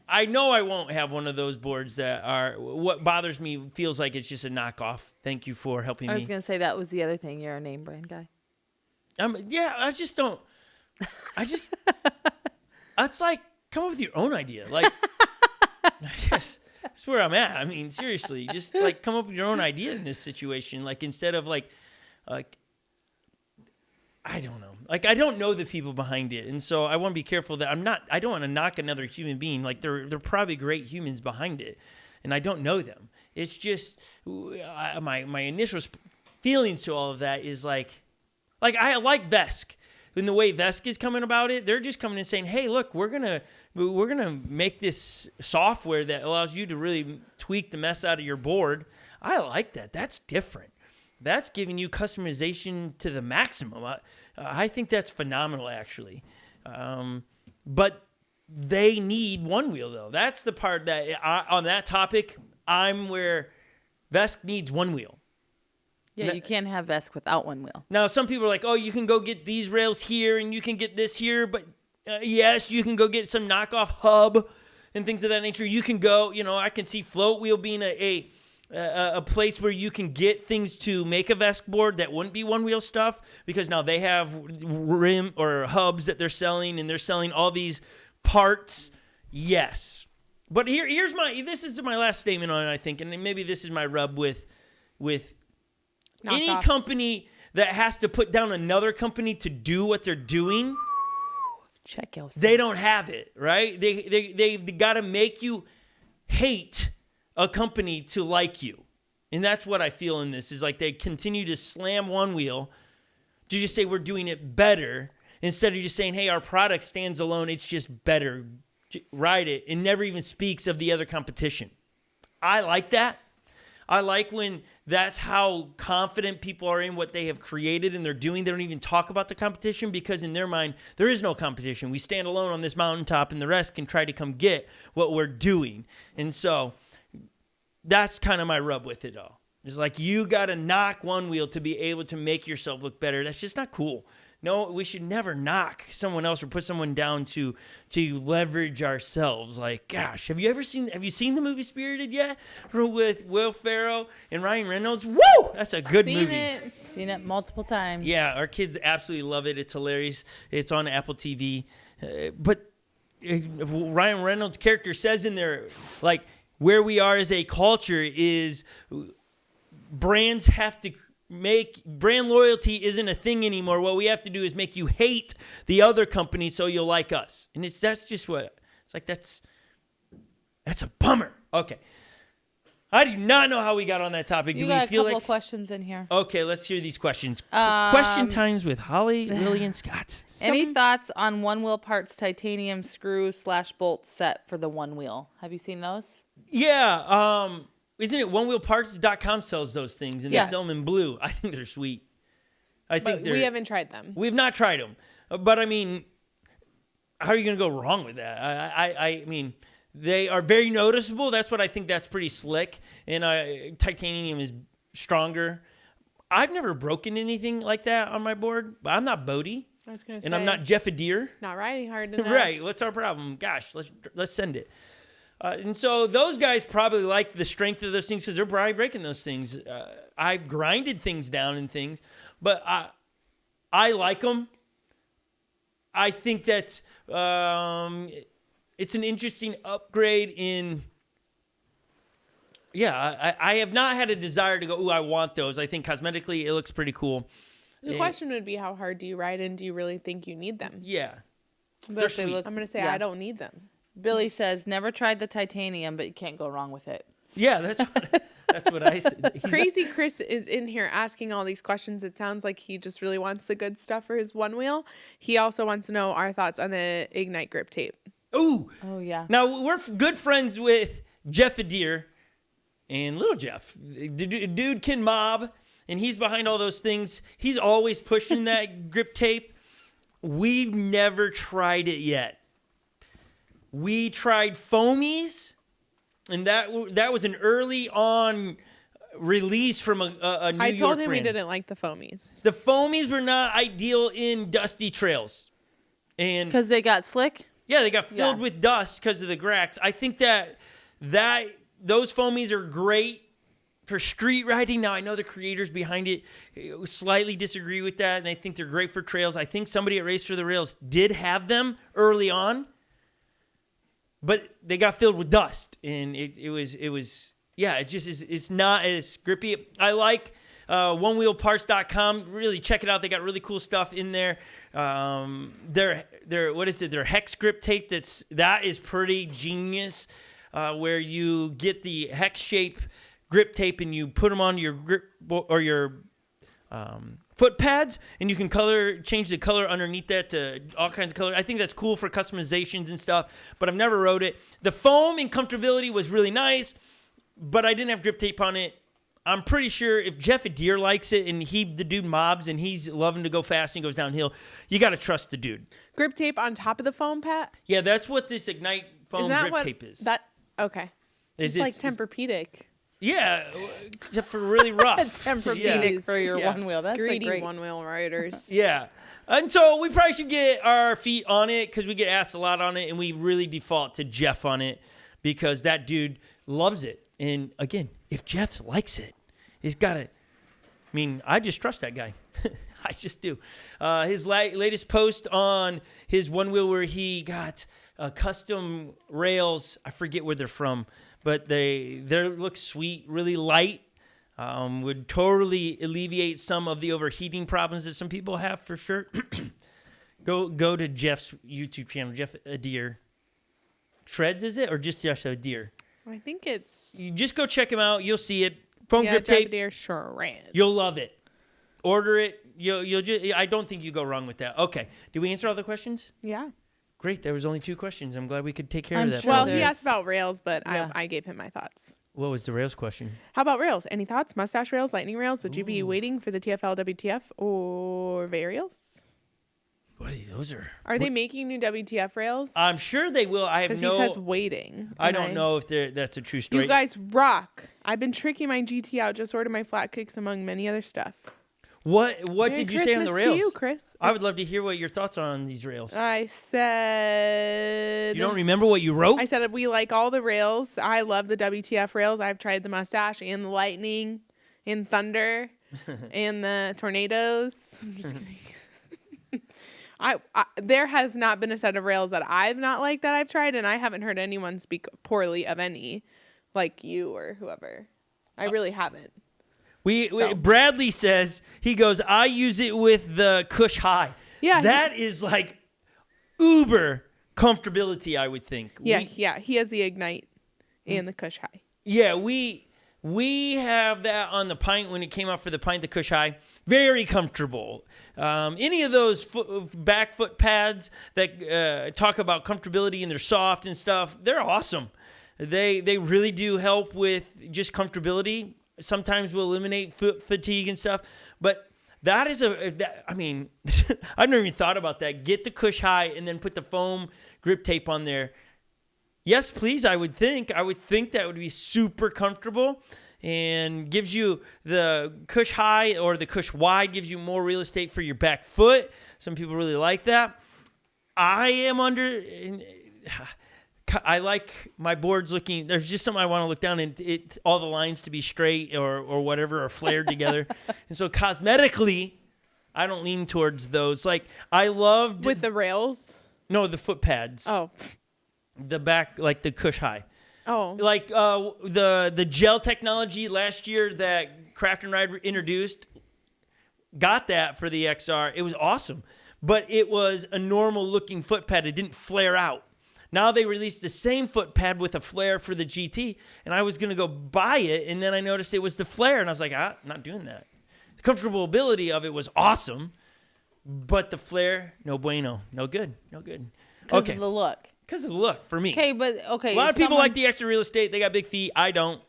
I know I won't have one of those boards that are. What bothers me feels like it's just a knockoff. Thank you for helping me. I was gonna say that was the other thing. You're a name brand guy. I just don't. That's like come up with your own idea. Like, that's where I'm at. I mean, seriously, just like come up with your own idea in this situation. Like instead of like I don't know. Like I don't know the people behind it, and so I want to be careful that I don't want to knock another human being. Like they're probably great humans behind it, and I don't know them. It's just my initial feelings to all of that is like I like Vesk. In the way Vesk is coming about it, they're just coming and saying, "Hey, look, we're gonna make this software that allows you to really tweak the mess out of your board." I like that. That's different. That's giving you customization to the maximum. I think that's phenomenal, actually. But they need Onewheel, though. That's the part that, on that topic, I'm where Vesk needs Onewheel. Yeah, you can't have Vesk without Onewheel. Now, some people are like, oh, you can go get these rails here and you can get this here. But, yes, you can go get some knockoff hub and things of that nature. You can go, I can see Float Wheel being a place where you can get things to make a Vesk board that wouldn't be Onewheel stuff, because now they have rim or hubs that they're selling, and they're selling all these parts. Yes. But this is my last statement on it, I think, and maybe this is my rub with any company that has to put down another company to do what they're doing. Check yourself. They don't have it, right? They got to make you hate a company to like you. And that's what I feel in this, is like they continue to slam Onewheel to just say we're doing it better, instead of just saying, hey, our product stands alone, it's just better. Ride it. It never even speaks of the other competition. I like that. I like when that's how confident people are in what they have created and they're doing. They don't even talk about the competition, because in their mind, there is no competition. We stand alone on this mountaintop and the rest can try to come get what we're doing. And so that's kind of my rub with it all. It's like you got to knock Onewheel to be able to make yourself look better. That's just not cool. No, we should never knock someone else or put someone down to leverage ourselves. Like, gosh, have you seen the movie Spirited yet? With Will Ferrell and Ryan Reynolds? Woo! That's a good movie. Seen it multiple times. Yeah, our kids absolutely love it. It's hilarious. It's on Apple TV. But Ryan Reynolds' character says in there, like, where we are as a culture is brands have to brand loyalty isn't a thing anymore. What we have to do is make you hate the other company so you'll like us. And that's a bummer. Okay. I do not know how we got on that topic. You got a couple of questions in here. Okay, let's hear these questions. Question times with Holly, Lily, and Scott. Any thoughts on Onewheel parts titanium screw/bolt set for the Onewheel? Have you seen those? Yeah. Isn't it onewheelparts.com sells those things, and they sell them in blue? I think they're sweet. We haven't tried them. We've not tried them. But I mean, how are you going to go wrong with that? I mean, they are very noticeable. That's what I think. That's pretty slick. And titanium is stronger. I've never broken anything like that on my board. But I'm not Bodie. I was gonna say, and I'm not Jeff Adair. Not riding hard enough. Right. What's our problem? Gosh, let's send it. And so those guys probably like the strength of those things because they're probably breaking those things. I've grinded things down and things, but I like them. I think that it's an interesting upgrade in. Yeah, I have not had a desire to go, ooh, I want those. I think cosmetically it looks pretty cool. The question would be, how hard do you ride, and do you really think you need them? Yeah. They're sweet. I'm going to say Yeah. I don't need them. Billy says, never tried the titanium, but you can't go wrong with it. Yeah, that's what I said. Crazy Chris is in here asking all these questions. It sounds like he just really wants the good stuff for his one wheel. He also wants to know our thoughts on the Ignite grip tape. Ooh. Oh, yeah. Now, we're good friends with Jeff Adair and Little Jeff. Dude can mob, and he's behind all those things. He's always pushing that grip tape. We've never tried it yet. We tried foamies, and that was an early on release from a New York I told him brand. he didn't like the foamies. The foamies were not ideal in dusty trails. And Because they got slick? yeah, they got filled Yeah. with dust because of the cracks. I think that those foamies are great for street riding. Now, I know the creators behind it slightly disagree with that, and they think they're great for trails. I think somebody at Race for the Rails did have them early on, but they got filled with dust, and it was yeah, it's not as grippy. I like onewheelparts.com. Really check it out. They got really cool stuff in there. Their what is it? Their hex grip tape. That is pretty genius. Where you get the hex shape grip tape and you put them on your grip or your foot pads, and you can change the color underneath that to all kinds of color. I think that's cool for customizations and stuff, but I've never rode it. The foam and comfortability was really nice, but I didn't have grip tape on it. I'm pretty sure if Jeff Adair likes it and the dude mobs and he's loving to go fast and he goes downhill, you got to trust the dude. Grip tape on top of the foam, Pat? Yeah, that's what this Ignite foam Is that grip what tape is. Okay. Is It's like Tempur-Pedic. Yeah, except for really rough. Tempur-Pedic for your Yeah. one wheel. That's Greedy great. one-wheel riders. Yeah. And so we probably should get our feet on it because we get asked a lot on it, and we really default to Jeff on it because that dude loves it. And again, if Jeff likes it, he's got to. I mean, I just trust that guy. I just do. His latest post on his one wheel where he got custom rails. I forget where they're from, but they look sweet, really light. Would totally alleviate some of the overheating problems that some people have for sure. Go to Jeff's YouTube channel, Jeff Adair. Treads, is it, or just Jeff Adair? I think it's You just go check him out. You'll see it. Foam grip Jeff tape. Adair Shreds. You'll love it. Order it. You'll just. I don't think you go wrong with that. Okay. Did we answer all the questions? Yeah. Great. There was only 2 questions. I'm glad we could take care I'm of that. sure Well, for he you. asked about rails, but Yeah. I gave him my thoughts. What was the rails question? How about rails? Any thoughts? Mustache rails, lightning rails? Would you be waiting for the TFL WTF or varials? Boy, those are. Are they making new WTF rails? I'm sure they will. I have Because no. he says waiting. I and don't know if that's a true story. You guys rock. I've been tricking my GT out. Just ordered my flat kicks among many other stuff. What Merry did you say on the Christmas rails? to you, Chris. I would love to hear what your thoughts are on these rails. I said. You don't remember what you wrote? I said we like all the rails. I love the WTF rails. I've tried the mustache and the lightning and thunder and the tornadoes. I'm just kidding. There has not been a set of rails that I've not liked that I've tried, and I haven't heard anyone speak poorly of any, like you or whoever. I really haven't. Bradley says, he goes, I use it with the Kush High. Yeah, That is like uber comfortability, I would think. Yeah, he has the Ignite and the Kush High. Yeah, we have that on the pint when it came out for the pint, the Kush High. Very comfortable. Any of those back foot pads that talk about comfortability and they're soft and stuff, they're awesome. They really do help with just comfortability. Sometimes will eliminate foot fatigue and stuff. But That is I mean, I've never even thought about that. Get the Kush High and then put the foam grip tape on there. Yes, please, I would think. I would think that would be super comfortable and gives you the Kush High or the Kush Wide, gives you more real estate for your back foot. Some people really like that. I like my boards looking, there's just something I want to look down and all the lines to be straight or whatever, or flared together. And so cosmetically, I don't lean towards those. Like, I loved... With the rails? No, the foot pads. Oh. The back, like the Kush High. Oh. Like the gel technology last year that Craft and Ride introduced, got that for the XR. It was awesome. But it was a normal looking foot pad. It didn't flare out. Now they released the same foot pad with a flare for the GT, and I was going to go buy it, and then I noticed it was the flare, and I was like, I'm not doing that. The comfortability of it was awesome, but the flare, no bueno. No good. Because of the look. Because of the look, for me. Okay, but A lot of people like the extra real estate. They got big feet. I don't.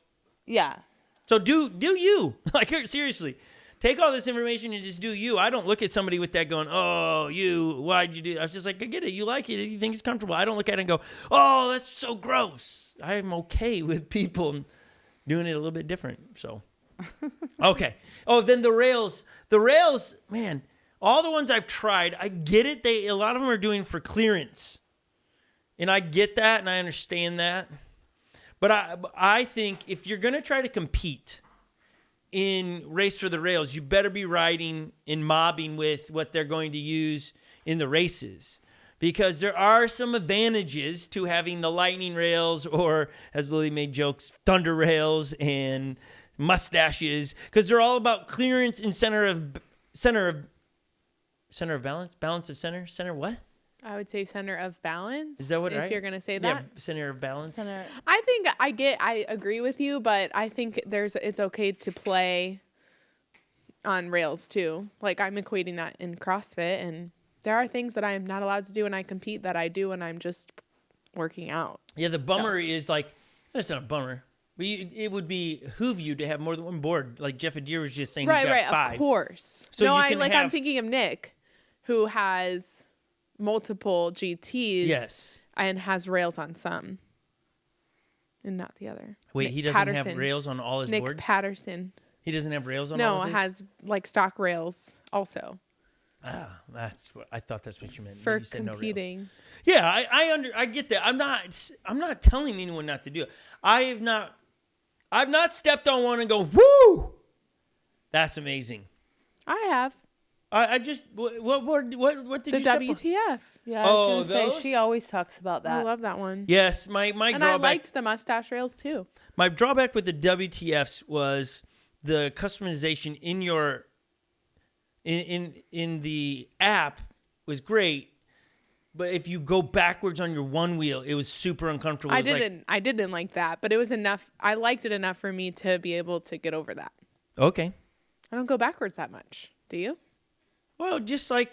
Yeah. So do you. Like, seriously. Take all this information and just do you. I don't look at somebody with that going, oh, why'd you do that? I was just like, I get it. You like it. You think it's comfortable. I don't look at it and go, oh, that's so gross. I'm okay with people doing it a little bit different. So, okay. Oh, then the rails. The rails, man, all the ones I've tried, I get it. A lot of them are doing for clearance. And I get that and I understand that. But I think if you're going to try to compete in Race for the Rails, you better be riding and mobbing with what they're going to use in the races, because there are some advantages to having the lightning rails, or as Lily made jokes, thunder rails and mustaches, because they're all about clearance and center of balance of center what? I would say center of balance. Is that what? If you're gonna say that? Yeah, center of balance. I think I agree with you, but I think it's okay to play on rails too. Like, I'm equating that in CrossFit, and there are things that I am not allowed to do when I compete that I do when I'm just working out. Yeah, the bummer is, like, that's not a bummer. But it would behoove you to have more than one board. Like Jeff Adair was just saying, he's got 5. Of course. So no, you can I'm thinking of Nick, who has multiple GTs, yes, and has rails on some and not the other. Wait, Nick he doesn't Patterson. have rails on all his Nick boards? Patterson. He doesn't have rails on all of his? No, has like stock rails also. Ah, that's what I thought. That's what you meant. For You said competing. No rails. Yeah, I get that. I'm not telling anyone not to do it. I've not stepped on one and go, woo! That's amazing. I have. I just what did the you step on? WTF. Yeah, I was gonna those? say, she always talks about that. I love that one. Yes, my And drawback. I liked the mustache rails too. My drawback with the WTFs was the customization in your in the app was great, but if you go backwards on your one wheel, it was super uncomfortable. I didn't like that, but it was enough. I liked it enough for me to be able to get over that. Okay. I don't go backwards that much. Do you? Well, just like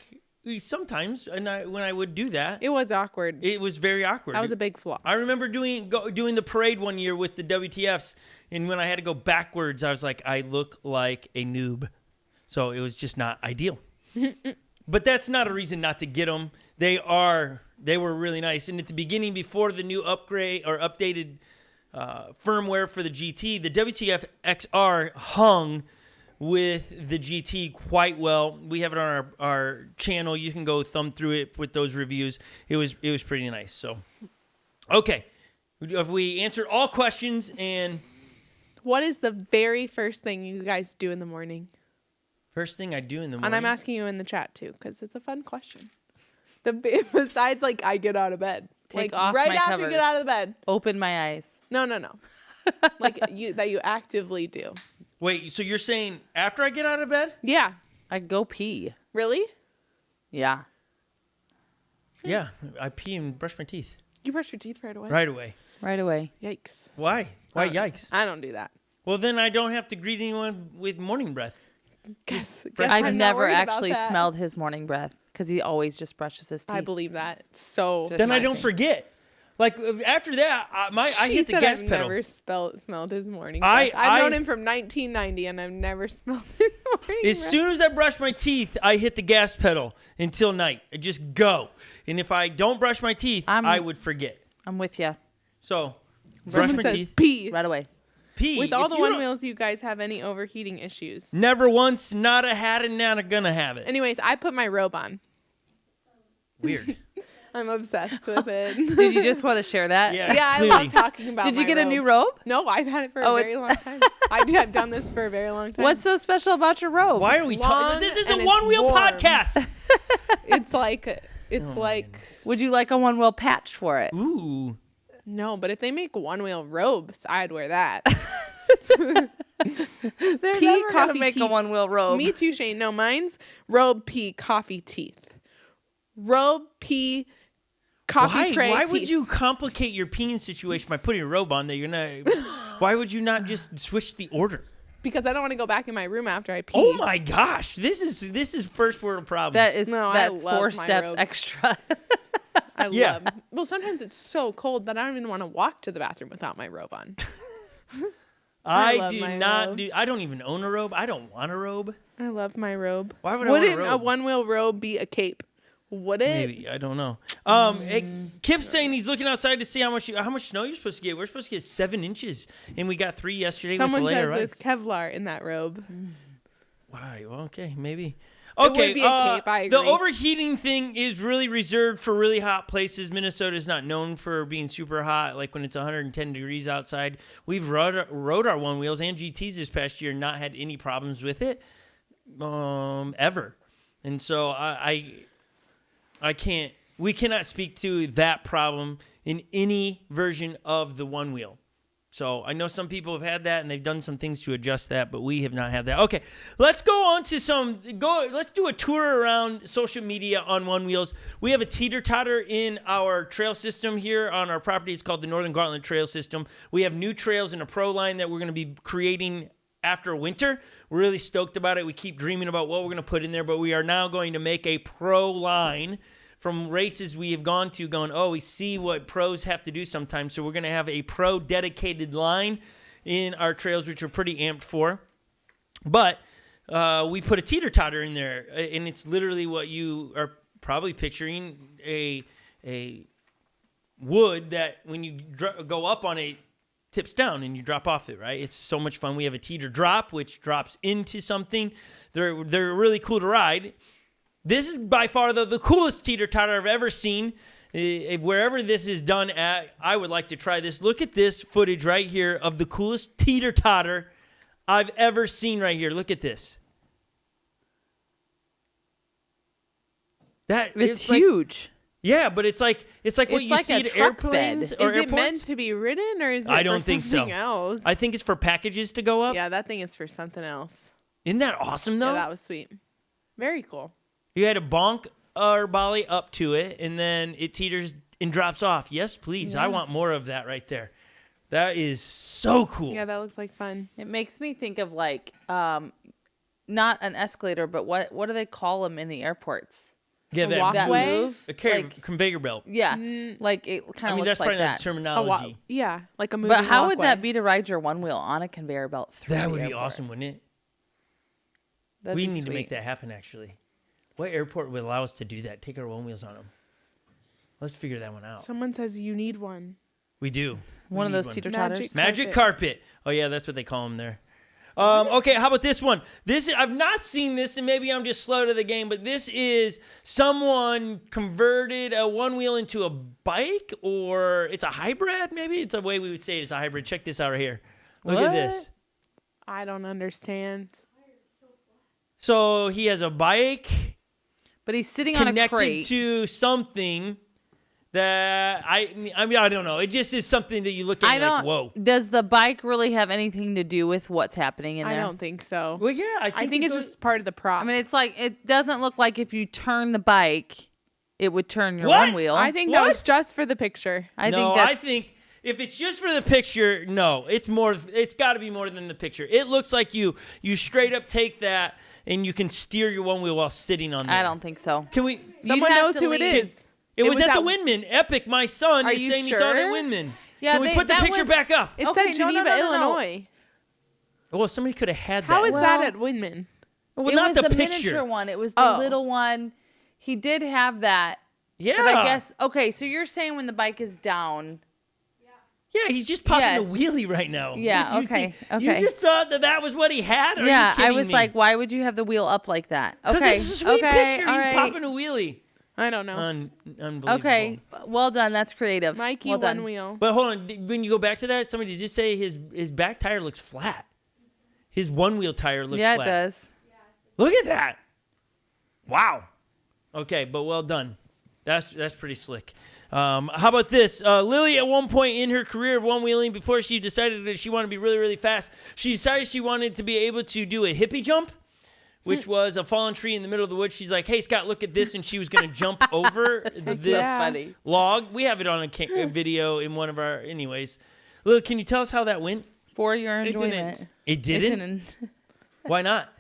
sometimes, when I would do that, It was awkward. it was very awkward. That was a big flaw. I remember doing the parade one year with the WTFs, and when I had to go backwards, I was like, I look like a noob. So it was just not ideal. But that's not a reason not to get them. They were really nice. And at the beginning, before the new upgrade or updated firmware for the GT, the WTF XR hung with the GT quite well. We have it on our channel. You can go thumb through it with those reviews. It was pretty nice. So, okay. If we answered all questions, and What is the very first thing you guys do in the morning? first thing I do in the morning. And I'm asking you in the chat too, because it's a fun question. Besides, like, I get out of bed. Take like, off right my after covers. you get out of the bed. Open my eyes. No. Like that you actively do. Wait, so you're saying after I get out of bed? Yeah. I go pee. Really? Yeah. Yeah, I pee and brush my teeth You brush your teeth right away? right away. Right away. Yikes. Why? Why yikes? I don't do that. Well, then I don't have to greet anyone with morning breath. Guess I've I'm not never worried about actually that. smelled his morning breath because he always just brushes his teeth. I believe that. So Just Then I my don't thing. forget. Like, after that, I She hit the said gas I've pedal. never smelled his morning I- breath. I've I- known him from 1990 and I've never smelled his As soon as I brush my teeth, I hit the gas pedal until night. I just go. And if I don't brush my teeth, I would forget. I'm with you. So, Someone brush my says teeth. pee. Right away. Pee. With all If the you don't- Onewheels, you guys have any overheating issues? Never once, not a had it, not a gonna have it. Anyways, I put my robe on. Weird. I'm obsessed with it. Did you just want to share that? Yeah, Yeah, I clearly. love talking about Did you my get a new robe? No, I've had it for Oh, a very long time. I've done this for a very long time. What's so special about your robe? Why are we talking? long This is a and it's one-wheel warm. podcast. It's like, Would you like a one-wheel patch for it? Ooh. no, but if they make one-wheel robes, I'd wear that. They're Pea, never gonna coffee, make a teeth. one-wheel robe. Me too, Shane. No, mine's robe, pea, coffee, teeth. Robe, pea, coffee, pray, Why teeth. would you complicate your peeing situation by putting a robe on that you're not? Why would you not just switch the order? Because I don't want to go back in my room after I pee. Oh my gosh, this is first world problems. That's I 4 love my steps robe. extra. I Yeah. love. Well, sometimes it's so cold that I don't even want to walk to the bathroom without my robe on. I I love do my not robe. do. I don't even own a robe. I don't want a robe. I love my robe. Why would I want a Wouldn't a robe? one-wheel robe be a cape? Would it? Maybe I don't know. Kip's saying he's looking outside to see how much snow you're supposed to get. We're supposed to get 7 inches, and we got 3 yesterday. Someone with the later says rise. it's Kevlar in that robe. Why? Well, okay, maybe. would Okay, be a cape, I the agree. overheating thing is really reserved for really hot places. Minnesota is not known for being super hot, like when it's 110 degrees outside. We've rode our one wheels and GTs this past year, and not had any problems with it, ever. And so I can't. We cannot speak to that problem in any version of the one wheel. So I know some people have had that and they've done some things to adjust that, but we have not had that. Okay, let's go on to let's do a tour around social media on One Wheels. We have a teeter-totter in our trail system here on our property. It's called the Northern Gauntlet Trail System. We have new trails in a pro line that we're going to be creating after winter. We're really stoked about it. We keep dreaming about what we're going to put in there, but we are now going to make a pro line from races we have gone to, we see what pros have to do sometimes. So we're going to have a pro dedicated line in our trails, which we're pretty amped for. But we put a teeter-totter in there, and it's literally what you are probably picturing, a wood that when you go up on it, tips down and you drop off it, right? It's so much fun. We have a teeter drop, which drops into something. They're really cool to ride. This is by far the coolest teeter-totter I've ever seen. Wherever this is done at, I would like to try this. Look at this footage right here of the coolest teeter-totter I've ever seen right here. Look at this. It's huge. Yeah, but it's like what you like see a at truck airplanes bed. or Is it meant airports. to be ridden or is it I don't for think so. something else? I think it's for packages to go up. Yeah, that thing is for something else. Isn't that awesome though? Yeah, that was sweet. Very cool. You had to bonk our bolly up to it, and then it teeters and drops off. Yes, please. I want more of that right there. That is so cool. Yeah, that looks like fun. It makes me think of like, not an escalator, but what do they call them in the airports? Yeah, that walkway? move? a conveyor belt. Yeah, like it kind I of mean, looks that's like probably not that. the terminology. Yeah, like a moving But how would walkway. that be to ride your one wheel on a conveyor belt through That the would be airport? awesome, wouldn't it? That'd We be need to make sweet. that happen, actually. What airport would allow us to do that? Take our one wheels on them. Let's figure that one out. Someone says you need one. We do. One of need those teeter-totters. Magic carpet. Oh, yeah, that's what they call them there. Okay, how about this one? I've not seen this, and maybe I'm just slow to the game, but this is someone converted a one wheel into a bike, or it's a hybrid, maybe? It's a way we would say it's a hybrid. Check this out right here. Look at What? this. I don't understand. So he has a bike But he's sitting on a connected crate. to something that I mean I don't know. It just is something that you look at and you're like, whoa. Does the bike really have anything to do with what's happening in I there? don't think so. Well, yeah, I think it's just part of the prop. I mean, it's like it doesn't look like if you turn the bike, it would turn your What? one wheel. I think that What? was just for the picture. I think if it's just for the picture, no, it's more. It's got to be more than the picture. It looks like you straight up take that and you can steer your one wheel while sitting on there. I don't think so. Can we? Someone have knows to who it leave. is. It was at the at- Windman. Epic, my son Are is you saying he saw the sure? Windman. Yeah, Can we put the that picture was- back up? It Okay, said no, no, Geneva, no, no, no. Illinois. Well, somebody could have had that. How is that Well- at Windman? Well, it not was the the picture. miniature one. It was the little one. He did have that. Yeah. But I guess, okay, so you're saying when the bike is down. Yeah, he's just popping Yes. a wheelie right now. Yeah, What did you okay, think? okay. You just thought that was what he had? Are Yeah, you kidding I was me? like, why would you have the wheel up like that? Because Okay, it's a sweet okay, picture. all He's right. popping a wheelie. I don't know. Unbelievable. Okay, well done. That's creative. Mikey well done. one wheel. But hold on. When you go back to that, somebody did say his back tire looks flat. His one-wheel tire looks Yeah, flat. it does. Look at that. Wow. Okay, but well done. That's pretty slick. How about this? Lily, at one point in her career of one-wheeling, before she decided that she wanted to be really, really fast, she decided she wanted to be able to do a hippie jump, which was a fallen tree in the middle of the woods. She's like, hey, Scott, look at this. And she was going to jump over this So funny. log. We have it on a video in one of our, anyways. Lily, can you tell us how that went? For your It enjoyment. didn't. It didn't? Why not?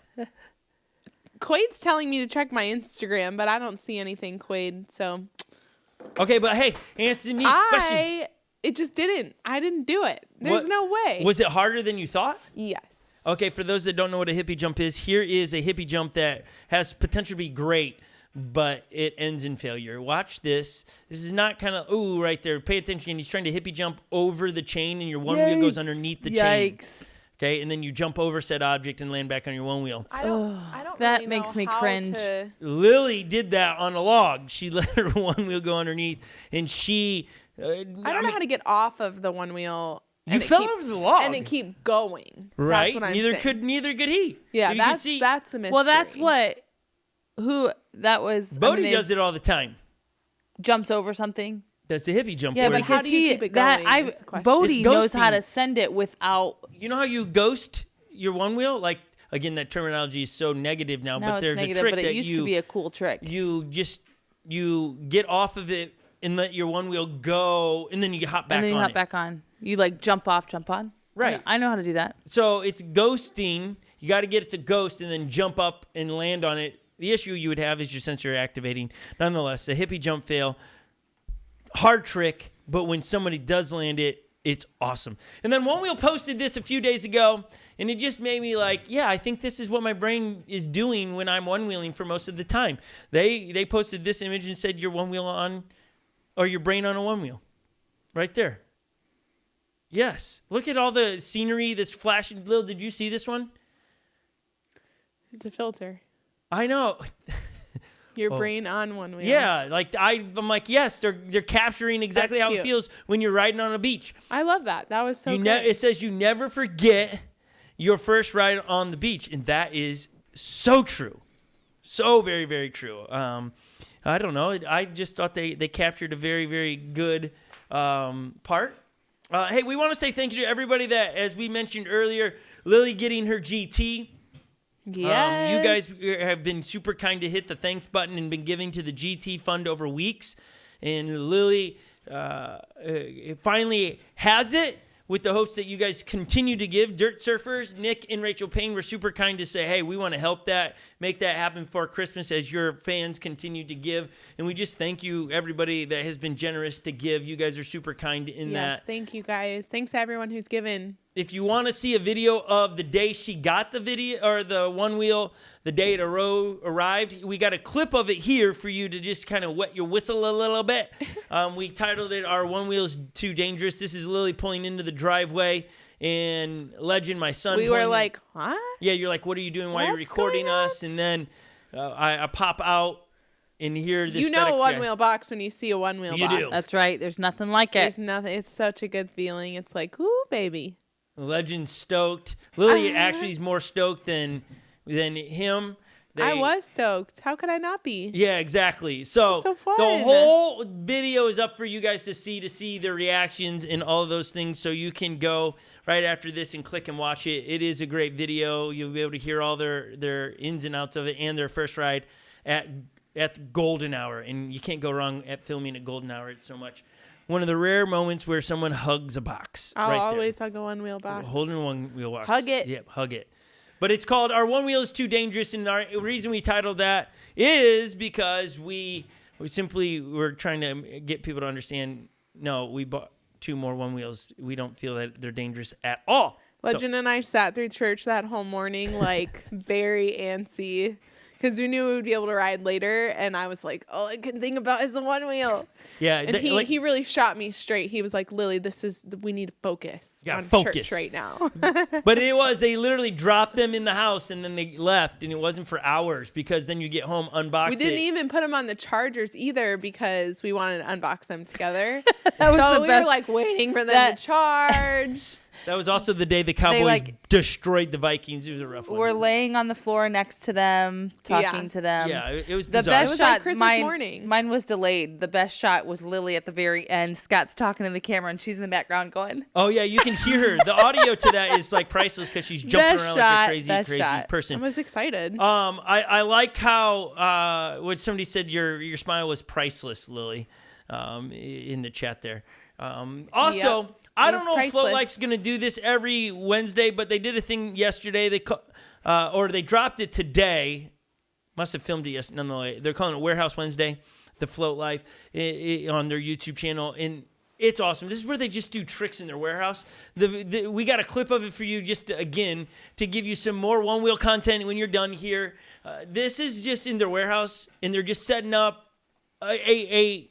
Quade's telling me to check my Instagram, but I don't see anything, Quade. So Okay, but hey, answer me question. it just didn't. I didn't do it. There's What- no way. Was it harder than you thought? Yes. Okay, for those that don't know what a hippie jump is, here is a hippie jump that has potential to be great, but it ends in failure. Watch this. This is not kind of, ooh, right there. Pay attention. He's trying to hippie jump over the chain, and your one wheel goes underneath the chain. Yikes. Okay, and then you jump over said object and land back on your one wheel. I don't That really makes know me how cringe. to- Lily did that on a log. She let her one wheel go underneath, and she... I don't know how to get off of the one wheel. You and it fell keep- over the log. and it keep going. right? That's what I'm neither saying. could he. Yeah, If you could that's see, the mystery. Well, that's what. Who that was? Bodie they does it all the time. Jumps over something. That's a hippie jump. Yeah, where because how do you he keep it that going is the question. Bodie It's knows how ghosting. to send it without. you know how you ghost your one wheel? Like, again, that terminology is so negative now, No, but it's there's negative, a trick but it that used to be a cool trick. you get off of it and let your one wheel go, and then you hop back and then you on hop it. back on. You like jump off, jump on. Right. I know how to do that. So it's ghosting. You got to get it to ghost and then jump up and land on it. The issue you would have is your sensor activating. Nonetheless, a hippie jump fail, hard trick, but when somebody does land it, it's awesome. And then One Wheel posted this a few days ago, and it just made me like, yeah, I think this is what my brain is doing when I'm one-wheeling for most of the time. They posted this image and said your one wheel on, or your brain on a one wheel, right there. Yes. Look at all the scenery that's flashing. Lil, did you see this one? It's a filter. I know. Your brain on one wheel. Yeah, like I'm like, yes, they're capturing exactly That's how it cute. feels when you're riding on a beach. I love that. That was so It great. says you never forget your first ride on the beach, and that is so true, so very, very true. I don't know. I just thought they captured a very, very good part. Hey, we want to say thank you to everybody that, as we mentioned earlier, Lily getting her GT. Yes. You guys have been super kind to hit the thanks button and been giving to the GT fund over weeks. And Lily finally has it, with the hopes that you guys continue to give. Dirt Surfers, Nick and Rachel Payne were super kind to say, hey, we want to help that, make that happen for Christmas as your fans continue to give. And we just thank you, everybody that has been generous to give. You guys are super kind in Yes, that. thank you guys. Thanks to everyone who's given. If you want to see a video of the day she got the video, or the one wheel, the day it arrived, we got a clip of it here for you to just kind of wet your whistle a little bit. We titled it "Our One Wheel's Too Dangerous." This is Lily pulling into the driveway, and Legend, my son. We were pulling in. like, what? Yeah, you're like, what are you doing while you're What's recording going on? us? And then I pop out and hear this. You know a FedEx one guy. wheel box when you see a one wheel You box. do. That's right. There's nothing like it. There's nothing. It's such a good feeling. It's like, ooh, baby. Legend's stoked. Lily actually is more stoked than him. I was stoked. How could I not be? Yeah, exactly. So, So fun. the whole video is up for you guys to see their reactions and all of those things. So you can go right after this and click and watch it. It is a great video. You'll be able to hear all their ins and outs of it and their first ride at the golden hour. And you can't go wrong at filming at golden hour. It's so much. One of the rare moments where someone hugs a box. I'll right there. always hug a one wheel box. Holding one wheel box. Hug it. Yep, hug it. But it's called Our One Wheel is Too Dangerous, and the reason we titled that is because we simply were trying to get people to understand, no, we bought 2 more one wheels. We don't feel that they're dangerous at all. Legend and I sat through church that whole morning, like very antsy, because we knew we would be able to ride later. And I was like, all I could think about is the one wheel. Yeah. And he really shot me straight. He was like, Lily, we need to focus on church right now. But they literally dropped them in the house and then they left, and it wasn't for hours because then you get home, unbox We it. didn't even put them on the chargers either because we wanted to unbox them together. That was so the we best. were like waiting for them to charge. That was also the day the Cowboys destroyed the Vikings. It was a rough one. We're laying on the floor next to them, talking to them. Yeah, it was The bizarre. best It was shot, like Christmas morning. Mine was delayed. The best shot was Lily at the very end. Scott's talking to the camera, and she's in the background going. Oh yeah, you can hear her. The audio to that is like priceless because she's jumping Best around shot, like a best crazy shot. person. I was excited. I like how what somebody said your smile was priceless, Lily, in the chat there. Also, Yep. I don't know if Float priceless. Life's gonna do this every Wednesday, but they did a thing yesterday. They dropped it today. Must have filmed it yesterday. Nonetheless, they're calling it Warehouse Wednesday, the Float Life on their YouTube channel, and it's awesome. This is where they just do tricks in their warehouse. We got a clip of it for you just to give you some more one wheel content when you're done here. This is just in their warehouse, and they're just setting up a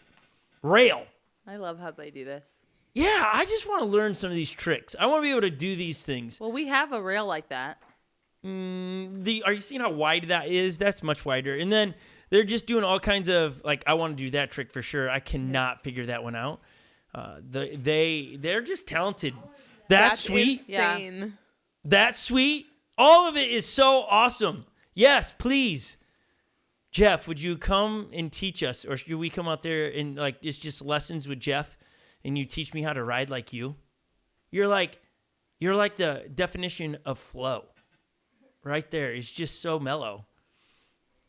rail. I love how they do this. Yeah, I just want to learn some of these tricks. I want to be able to do these things. Well, we have a rail like that. Are you seeing how wide that is? That's much wider. And then they're just doing all kinds of, like, I want to do that trick for sure. I cannot figure that one out. They're just talented. That's sweet. Insane. Yeah. That's sweet. All of it is so awesome. Yes, please. Jeff, would you come and teach us? Or should we come out there and, like, it's just lessons with Jeff and you teach me how to ride like you? You're like the definition of flow. Right there. It's just so mellow.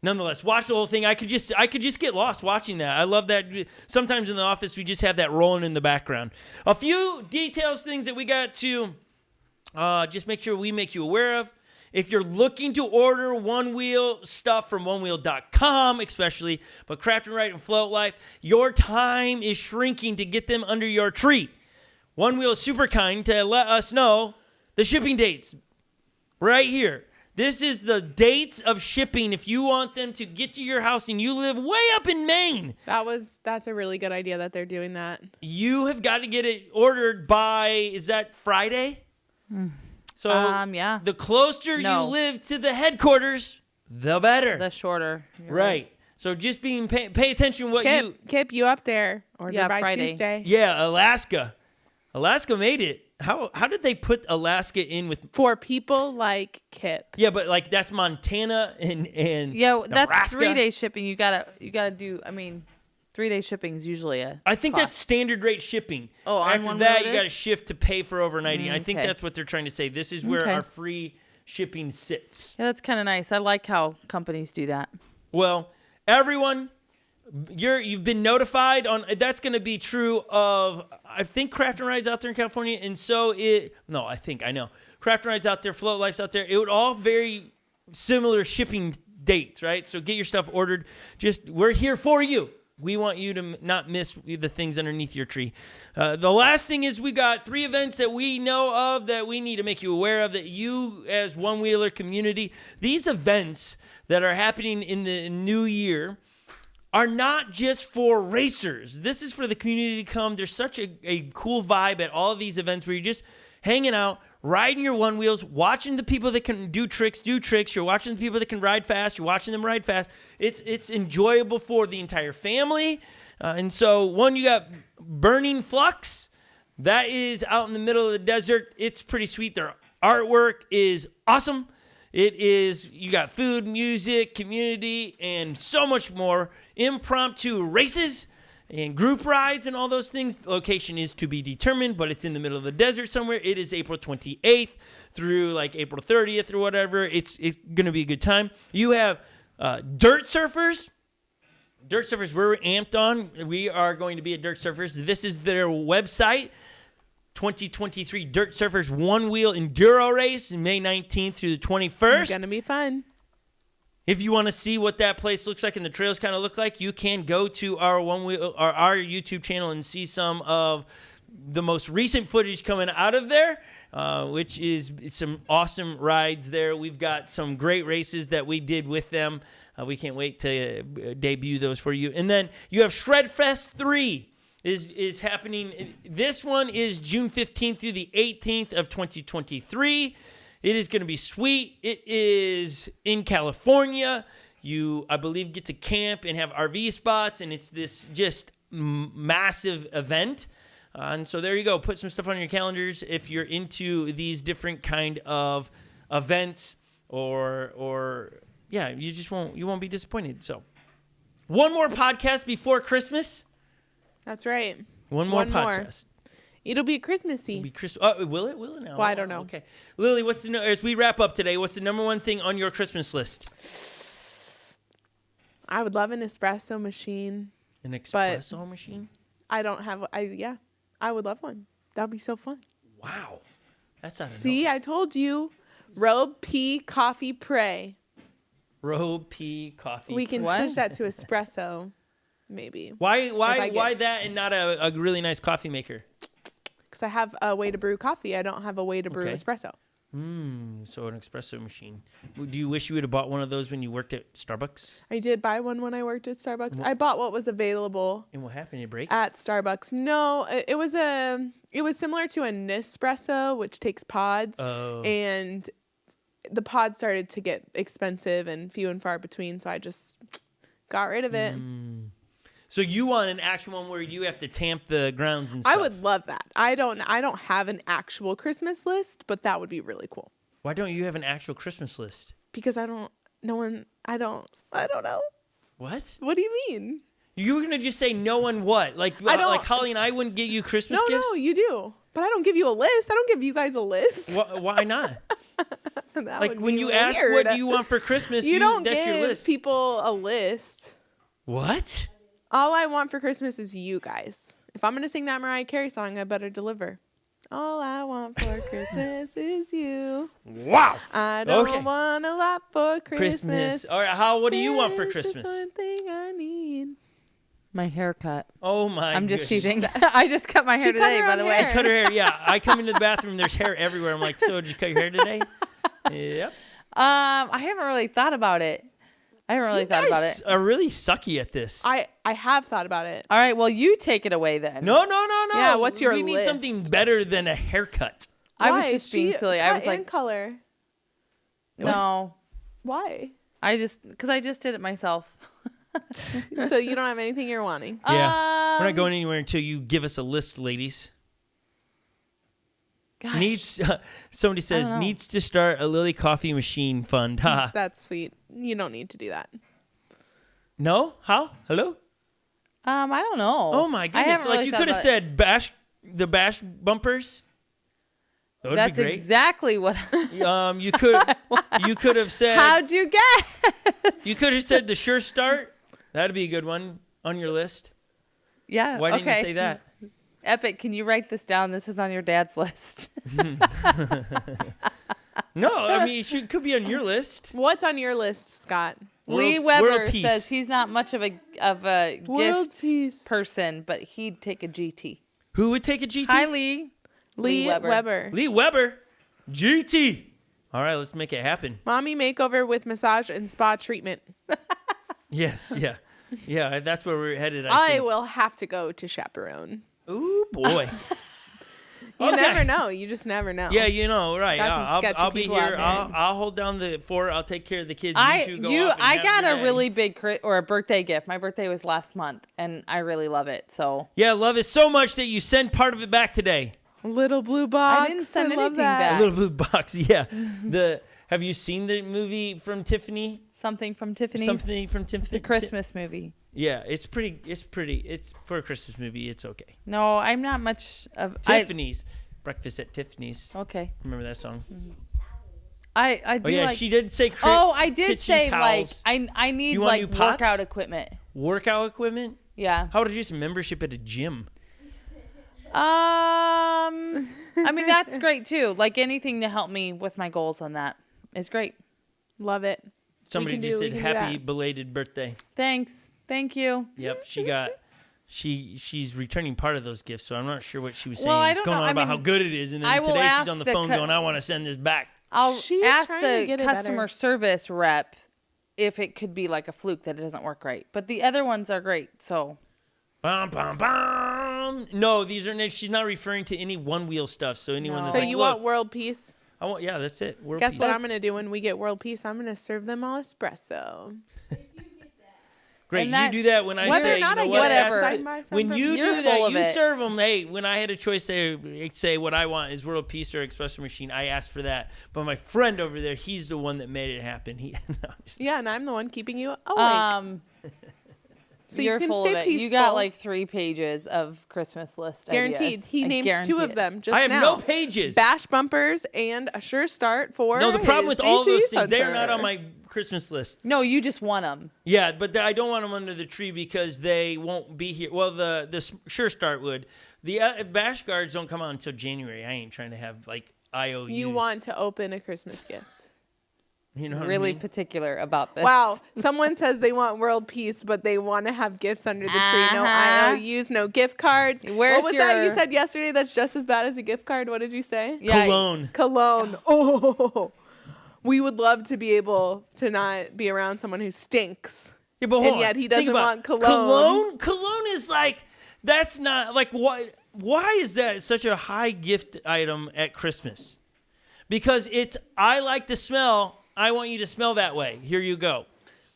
Nonetheless, watch the whole thing. I could just get lost watching that. I love that. Sometimes in the office, we just have that rolling in the background. A few details, things that we got to just make sure we make you aware of. If you're looking to order One Wheel stuff from onewheel.com, especially, but Craft and Ride and Float Life, your time is shrinking to get them under your tree. One Wheel is super kind to let us know the shipping dates right here. This is the dates of shipping if you want them to get to your house and you live way up in Maine. That's a really good idea that they're doing that. You have got to get it ordered by, is that Friday? So yeah. the closer you live to the headquarters, the better. The shorter. Right. So just pay attention to what Kip, you up there? Order by Friday. Tuesday. Yeah, Alaska made it. How did they put Alaska in with? For people like Kip. Yeah, but like that's Montana and Yeah, that's Nebraska. 3-day shipping. You gotta do. I mean, 3-day shipping is usually a. I think cost. that's standard rate shipping. Oh, on after One that Wheel you it got to is? shift to pay for overnighting. I think okay. that's what they're trying to say. This is where Okay. our free shipping sits. Yeah, that's kind of nice. I like how companies do that. Well, everyone, you've been notified on. That's going to be true of. I think Craft and Ride's out there in California, and so I know Craft and Ride's out there, Float Life's out there. It would all very similar shipping dates, right? So get your stuff ordered. We're here for you. We want you to not miss the things underneath your tree. The last thing is we got 3 events that we know of that we need to make you aware of, that you as One-Wheeler community, these events that are happening in the new year are not just for racers. This is for the community to come. There's such a cool vibe at all of these events where you're just hanging out, riding your one wheels, watching the people that can do tricks. You're watching the people that can ride fast. You're watching them ride fast. It's enjoyable for the entire family. And so you got Burning Flux. That is out in the middle of the desert. It's pretty sweet. Their artwork is awesome. You got food, music, community, and so much more. Impromptu races and group rides and all those things. The location is to be determined, but it's in the middle of the desert somewhere. It is April 28th through like April 30th or whatever. It's going to be a good time. You have Dirt Surfers. Dirt Surfers, we're amped on. We are going to be at Dirt Surfers. This is their website. 2023 Dirt Surfers One Wheel Enduro Race, May 19th through the 21st. It's gonna be fun. If you want to see what that place looks like and the trails kind of look like, you can go to our One Wheel or our YouTube channel and see some of the most recent footage coming out of there, which is some awesome rides there. We've got some great races that we did with them. We can't wait to debut those for you. And then you have Shred Fest 3 is happening. This one is June 15th through the 18th of 2023. It is going to be sweet. It is in California. You, I believe, get to camp and have RV spots, and it's this just massive event. And so there you go. Put some stuff on your calendars if you're into these different kind of events, or yeah, you won't be disappointed. So one more podcast before Christmas. That's right. One more podcast. It'll be Christmassy. It'll be Christmas. Will it? Will it now? Well, I don't know. Okay, Lily, as we wrap up today, what's the number one thing on your Christmas list? I would love an espresso machine. An espresso machine? I don't have. I would love one. That would be so fun. Wow, that's out of See, nowhere. I told you. Robe P coffee pray. Robe P coffee. We can switch that to espresso, maybe. Why that and not a really nice coffee maker? Because I have a way to brew coffee. I don't have a way to brew espresso. So an espresso machine. Do you wish you would have bought one of those when you worked at Starbucks? I did buy one when I worked at Starbucks. I bought what was available. And what happened? It break? At Starbucks. No, it was similar to a Nespresso, which takes pods. Oh. And the pods started to get expensive and few and far between, so I just got rid of it. So you want an actual one where you have to tamp the grounds and stuff? I would love that. I don't have an actual Christmas list, but that would be really cool. Why don't you have an actual Christmas list? Because I don't know. What? What do you mean? You were going to just say no one what? Like Holly and I wouldn't get you Christmas gifts? No, you do. But I don't give you a list. I don't give you guys a list. Why not? Like when you ask what do you want for Christmas, you don't that's give your list. people a list. What? All I want for Christmas is you guys. If I'm going to sing that Mariah Carey song, I better deliver. All I want for Christmas is you. Wow. I don't want a lot for Christmas. All right, what do you want for Christmas? Just one thing I need. My haircut. Oh my! I'm just goodness. teasing. I just cut my hair She cut today, her by own the hair. way. Cut her hair. Yeah, I come into the bathroom. There's hair everywhere. I'm like, so did you cut your hair today? Yep. I haven't really thought about it. You guys are really sucky at this. I have thought about it. All right, well, you take it away then. No. Yeah, what's your We need list? something better than a haircut. I was Why? just being She silly. I cut was like, and color. no. Why? Because I just did it myself. So you don't have anything you're wanting. Yeah, we're not going anywhere until you give us a list, ladies. Gosh. Somebody says needs to start a Lily Coffee Machine fund. Ha. That's sweet. You don't need to do that. No? How? Hello? I don't know. Oh my I goodness! haven't Like really you thought could have about said the bash bumpers. That would That's be great. exactly what. You could have said. How'd you guess? You could have said the Surestart. That'd be a good one on your list. Yeah. Why didn't okay. you say that? Epic, can you write this down? This is on your dad's list. No, I mean it could be on your list. What's on your list, Scott? Lee World Weber peace. says he's not much of a World gift peace. person, but he'd take a GT. Who would take a GT? Hi, Lee. Lee Weber. Lee Weber. GT. All right, let's make it happen. Mommy makeover with massage and spa treatment. Yes, yeah. Yeah, that's where we're headed. I I think. will have to go to chaperone. Ooh, boy. You Okay. never know. You just never know. Yeah, you know, right. Got some sketchy I'll be people out here. there. I'll hold down the fort. I'll take care of the kids. I you two go off and I have got your a day. really big a birthday gift. My birthday was last month, and I really love it. So Yeah, love it so much that you send part of it back today. Little blue box. I didn't send love anything that. back. A little blue box, yeah. Have you seen the movie from Tiffany? something from Tiffany's. Something from Tiffany. It's a Christmas movie. Yeah, it's pretty. It's for a Christmas movie. It's okay. No, I'm not much of Tiffany's. Breakfast at Tiffany's. Okay. Remember that song? I do Oh yeah, like. she did say. I did kitchen say towels. like I need You want like new pots? workout equipment. Workout equipment. Yeah. How about just a membership at a gym? I mean that's great too. Like anything to help me with my goals on that is great. Love it. Somebody can just do- said we can do happy that. belated birthday. Thank you. Yep, she got she's returning part of those gifts, so I'm not sure what she was saying. Well, I It's don't going know. on I about mean, how good it is, and I then will today she's ask on the the phone going, "I want to send this back." I'll She's ask trying to the get it customer better. service rep if it could be like a fluke that it doesn't work right. But the other ones are great, so. Bum, bum, bum. No, these are. She's not referring to any one-wheel stuff. So anyone No. that's So like, you "Look, want world peace? I want." Yeah, that's it. World Guess peace. what I'm gonna do when we get world peace? I'm gonna serve them all espresso. Great, And you that's- do that when I Whether say, or not you know I what, get whatever. it, that's I buy the- some when from you You're do full that, of you it. serve them. Hey, when I had a choice to say what I want is world peace or espresso machine, I asked for that. But my friend over there, he's the one that made it happen. Yeah, and I'm the one keeping you awake. So you're you can full stay of it. peaceful. You got like 3 pages of Christmas list Guaranteed. ideas. He I named guarantee 2 of it. them just I have now. no pages. Bash bumpers and a Surestart for No, the problem his with all JT those things, they're sensor. not on my Christmas list. No, you just want them. Yeah, but I don't want them under the tree because they won't be here. Well, the Surestart would. The Bash Guards don't come out until January. I ain't trying to have like IOUs. You want to open a Christmas gift. you know what Really I mean? particular about this. Wow. Someone says they want world peace, but they want to have gifts under the tree. No Uh-huh. IOUs, no gift cards. Where's what was that you your- said yesterday that's just as bad as a gift card? What did you say? Yeah, Cologne. Cologne. Oh, we would love to be able to not be around someone who stinks. Yeah, but hold And on. yet he Think doesn't about want it. cologne. Cologne is like, that's not like, why is that such a high gift item at Christmas? Because I like the smell. I want you to smell that way. Here you go.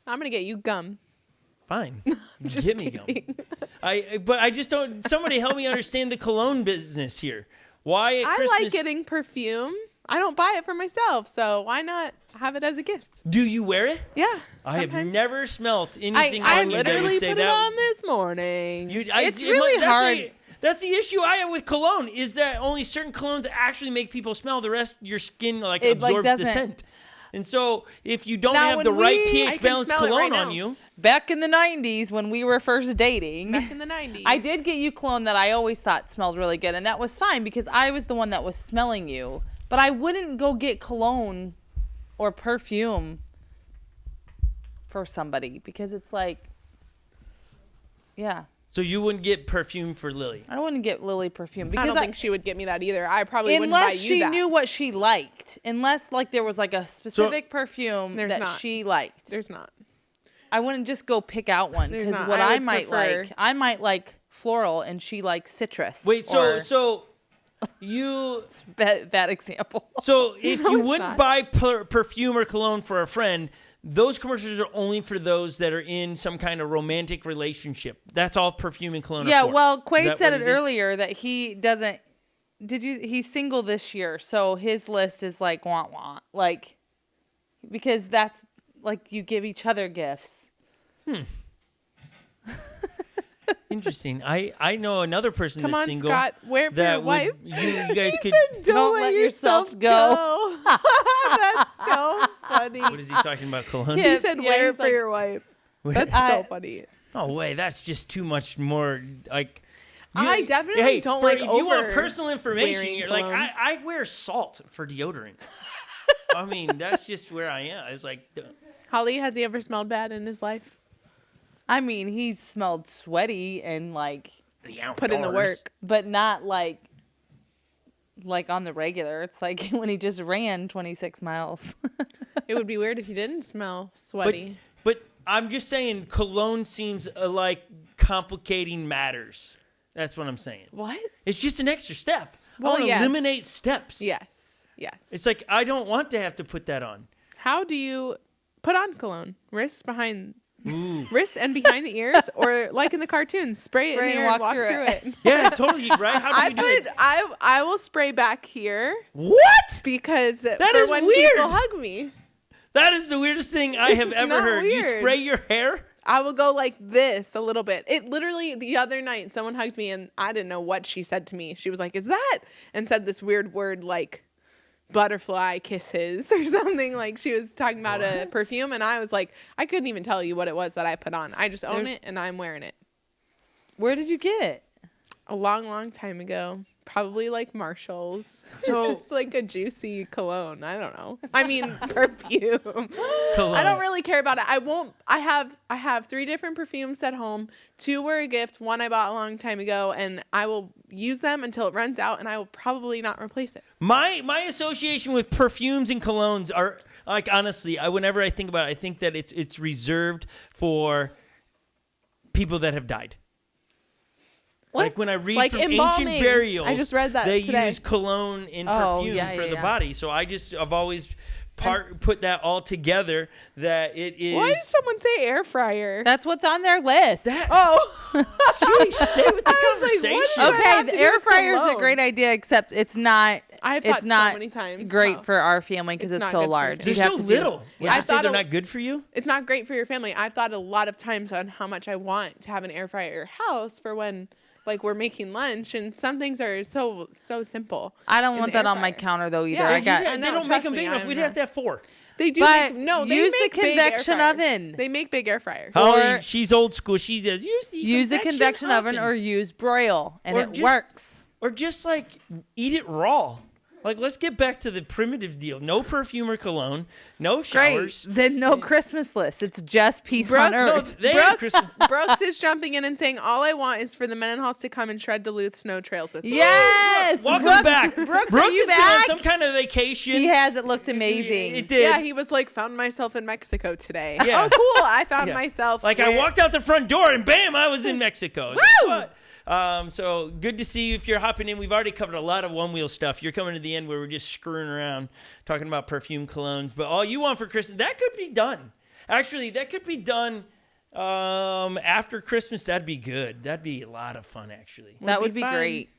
I'm going to get you gum. Fine. Just Give me gum. kidding. But I just don't. Somebody help me understand the cologne business here. Why at I Christmas? like getting perfume. I don't buy it for myself, so why not have it as a gift? Do you wear it? Yeah. I have sometimes. never smelt anything I on you that literally would say put that. it on this morning. It's really hard. That's the issue I have with cologne is that only certain colognes actually make people smell. The rest, your skin It, like, absorbs the doesn't- scent. And so if you don't Now, have when the right I pH can balanced smell it cologne right on now. you, Back in the 90s when we were first dating, Back in the 90s. I did get you cologne that I always thought smelled really good, and that was fine because I was the one that was smelling you. But I wouldn't go get cologne or perfume for somebody because it's like, yeah. so you wouldn't get perfume for Lily. I wouldn't get Lily perfume I because don't think she would get me that either. I probably wouldn't buy unless you she that. knew what she liked. Unless like there was like a specific perfume There's that not. she liked. There's not. I wouldn't just go pick out one There's because not. what I I would might prefer- like, I might like floral and she likes citrus. Wait, or- so you bad example. so if No, you it's wouldn't not. buy perfume or cologne for a friend, those commercials are only for those that are in some kind of romantic relationship. That's all perfume and cologne. Yeah, are for. well, Is Quaid that said what it is? earlier that he doesn't. He's single this year, so his list is like want, like, because that's like you give each other gifts. Interesting. I know another person Come that's on, single. Scott. Wear for that your wife. you guys could. Don't let yourself go. That's so funny. What is he talking about? Cologne? He said Yeah, wear he's it for like- your wife. Wait. That's I- so funny. Oh wait, that's just too much more. Like, I definitely don't like If you want over personal information, wearing you're like, cologne. I wear salt for deodorant. I mean, that's just where I am. It's like, Holly, has he ever smelled bad in his life? I mean, he smelled sweaty and like, the Put in the outdoors. work. but not like on the regular. It's like when he just ran 26 miles. It would be weird if he didn't smell sweaty. But I'm just saying, cologne seems like complicating matters. That's what I'm saying. What? It's just an extra step. Well, I want to yes. eliminate steps. Yes. Yes. It's like I don't want to have to put that on. How do you put on cologne? Wrists behind, Ooh. wrists and behind the ears, or like in the cartoons, spray it Spray in the and air and walk walk through through it. Yeah, totally. Right? How do I we do it? I will spray back here What? because That for is when weird. people hug me, That is the weirdest thing I have It's ever not heard. You weird. spray your hair? I will go like this a little bit. It literally the other night someone hugged me and I didn't know what she said to me. She was like, "Is that?" and said this weird word like butterfly kisses or something. Like she was talking about a What? perfume and I was like, I couldn't even tell you what it was that I put on. I just own There's- it and I'm wearing it. Where did you get it? A long, long time ago. Probably like Marshall's. So- it's like a juicy cologne. I don't know. I mean perfume. Cologne. I don't really care about it. I have 3 different perfumes at home. 2 were a gift. 1 I bought a long time ago, and I will use them until it runs out, and I will probably not replace it. My association with perfumes and colognes are like, honestly, whenever I think about it, I think that it's reserved for people that have died. What? Like when I read Like from embalming. ancient burials, I just read that they today. use cologne and Oh, perfume yeah, for yeah, the yeah. body. So I've always put that all together that it is. Why did someone say air fryer? That's what's on their list. that? Oh. Jeez, stay with the I was like, conversation. what does that Okay, have to the do air with fryer is a cologne? great idea, except it's not. I've it's thought not so many times. great no. for our family because It's it's not so good for large. your They're You'd have so to do- little. Would I you say thought they're a- not good for you? It's not great for your family. I've thought a lot of times on how much I want to have an air fryer at your house for when like we're making lunch, and some things are so simple. I don't in want the that air on my fryer. counter though either. Yeah, I you got. I They know, don't make trust them me, big enough. I'm We'd not. have to have 4. They do But make no. They use the make big air convection fryers. oven. They make big air fryers. Holly, Or- she's old school. She says Use the convection oven or use broil, and Or it just- works. Or just like eat it raw. Like, let's get back to the primitive deal. No perfume or cologne. No showers. Great. Then no Christmas list. It's just peace Brooke, on no, earth. They have Brooks, Christmas. Brooks is jumping in and saying, "All I want is for the Mendenhalls to come and shred Duluth snow trails with me." Yes. Welcome Brooks, back. Brooks, Brooke are you has been on back? some kind of vacation. He has. It looked amazing. It did. Yeah, he was like, "Found myself in Mexico today." Yeah. Oh, cool! I found Yeah. myself. Like, I where- walked out the front door and bam, I was in Mexico. It's Woo! like, what? So good to see you. If you're hopping in, we've already covered a lot of Onewheel stuff. You're coming to the end where we're just screwing around, talking about perfume, colognes. But all you want for Christmas, that could be done. Actually, that could be done after Christmas. That'd be good. That'd be a lot of fun, actually. That Would would be be fun. great.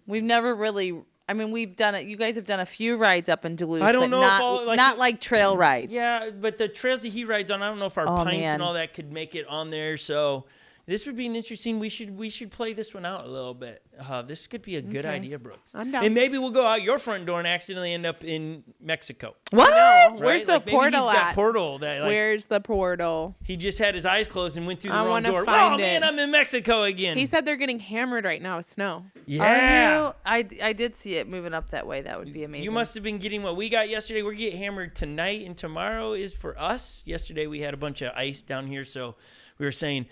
We've never really. I mean, we've done it. You guys have done a few rides up in Duluth. I don't but know if not, all, like- not like trail rides. Yeah, but the trails that he rides on, I don't know if our Oh, pints man. and all that could make it on there. So this would be an interesting. We should play this one out a little bit. This could be a good Okay. idea, Brooks. I'm down. And maybe we'll go out your front door and accidentally end up in Mexico. What? No, Right? where's the Like, maybe portal he's got at? portal that like Where's the portal? he just had his eyes closed and went through the I wrong wanna door. find Oh man, it. I'm in Mexico again. He said they're getting hammered right now with snow. yeah. Are you? I did see it moving up that way. That would be amazing. You must have been getting what we got yesterday. We're getting hammered tonight, and tomorrow is for us. Yesterday we had a bunch of ice down here, so we were saying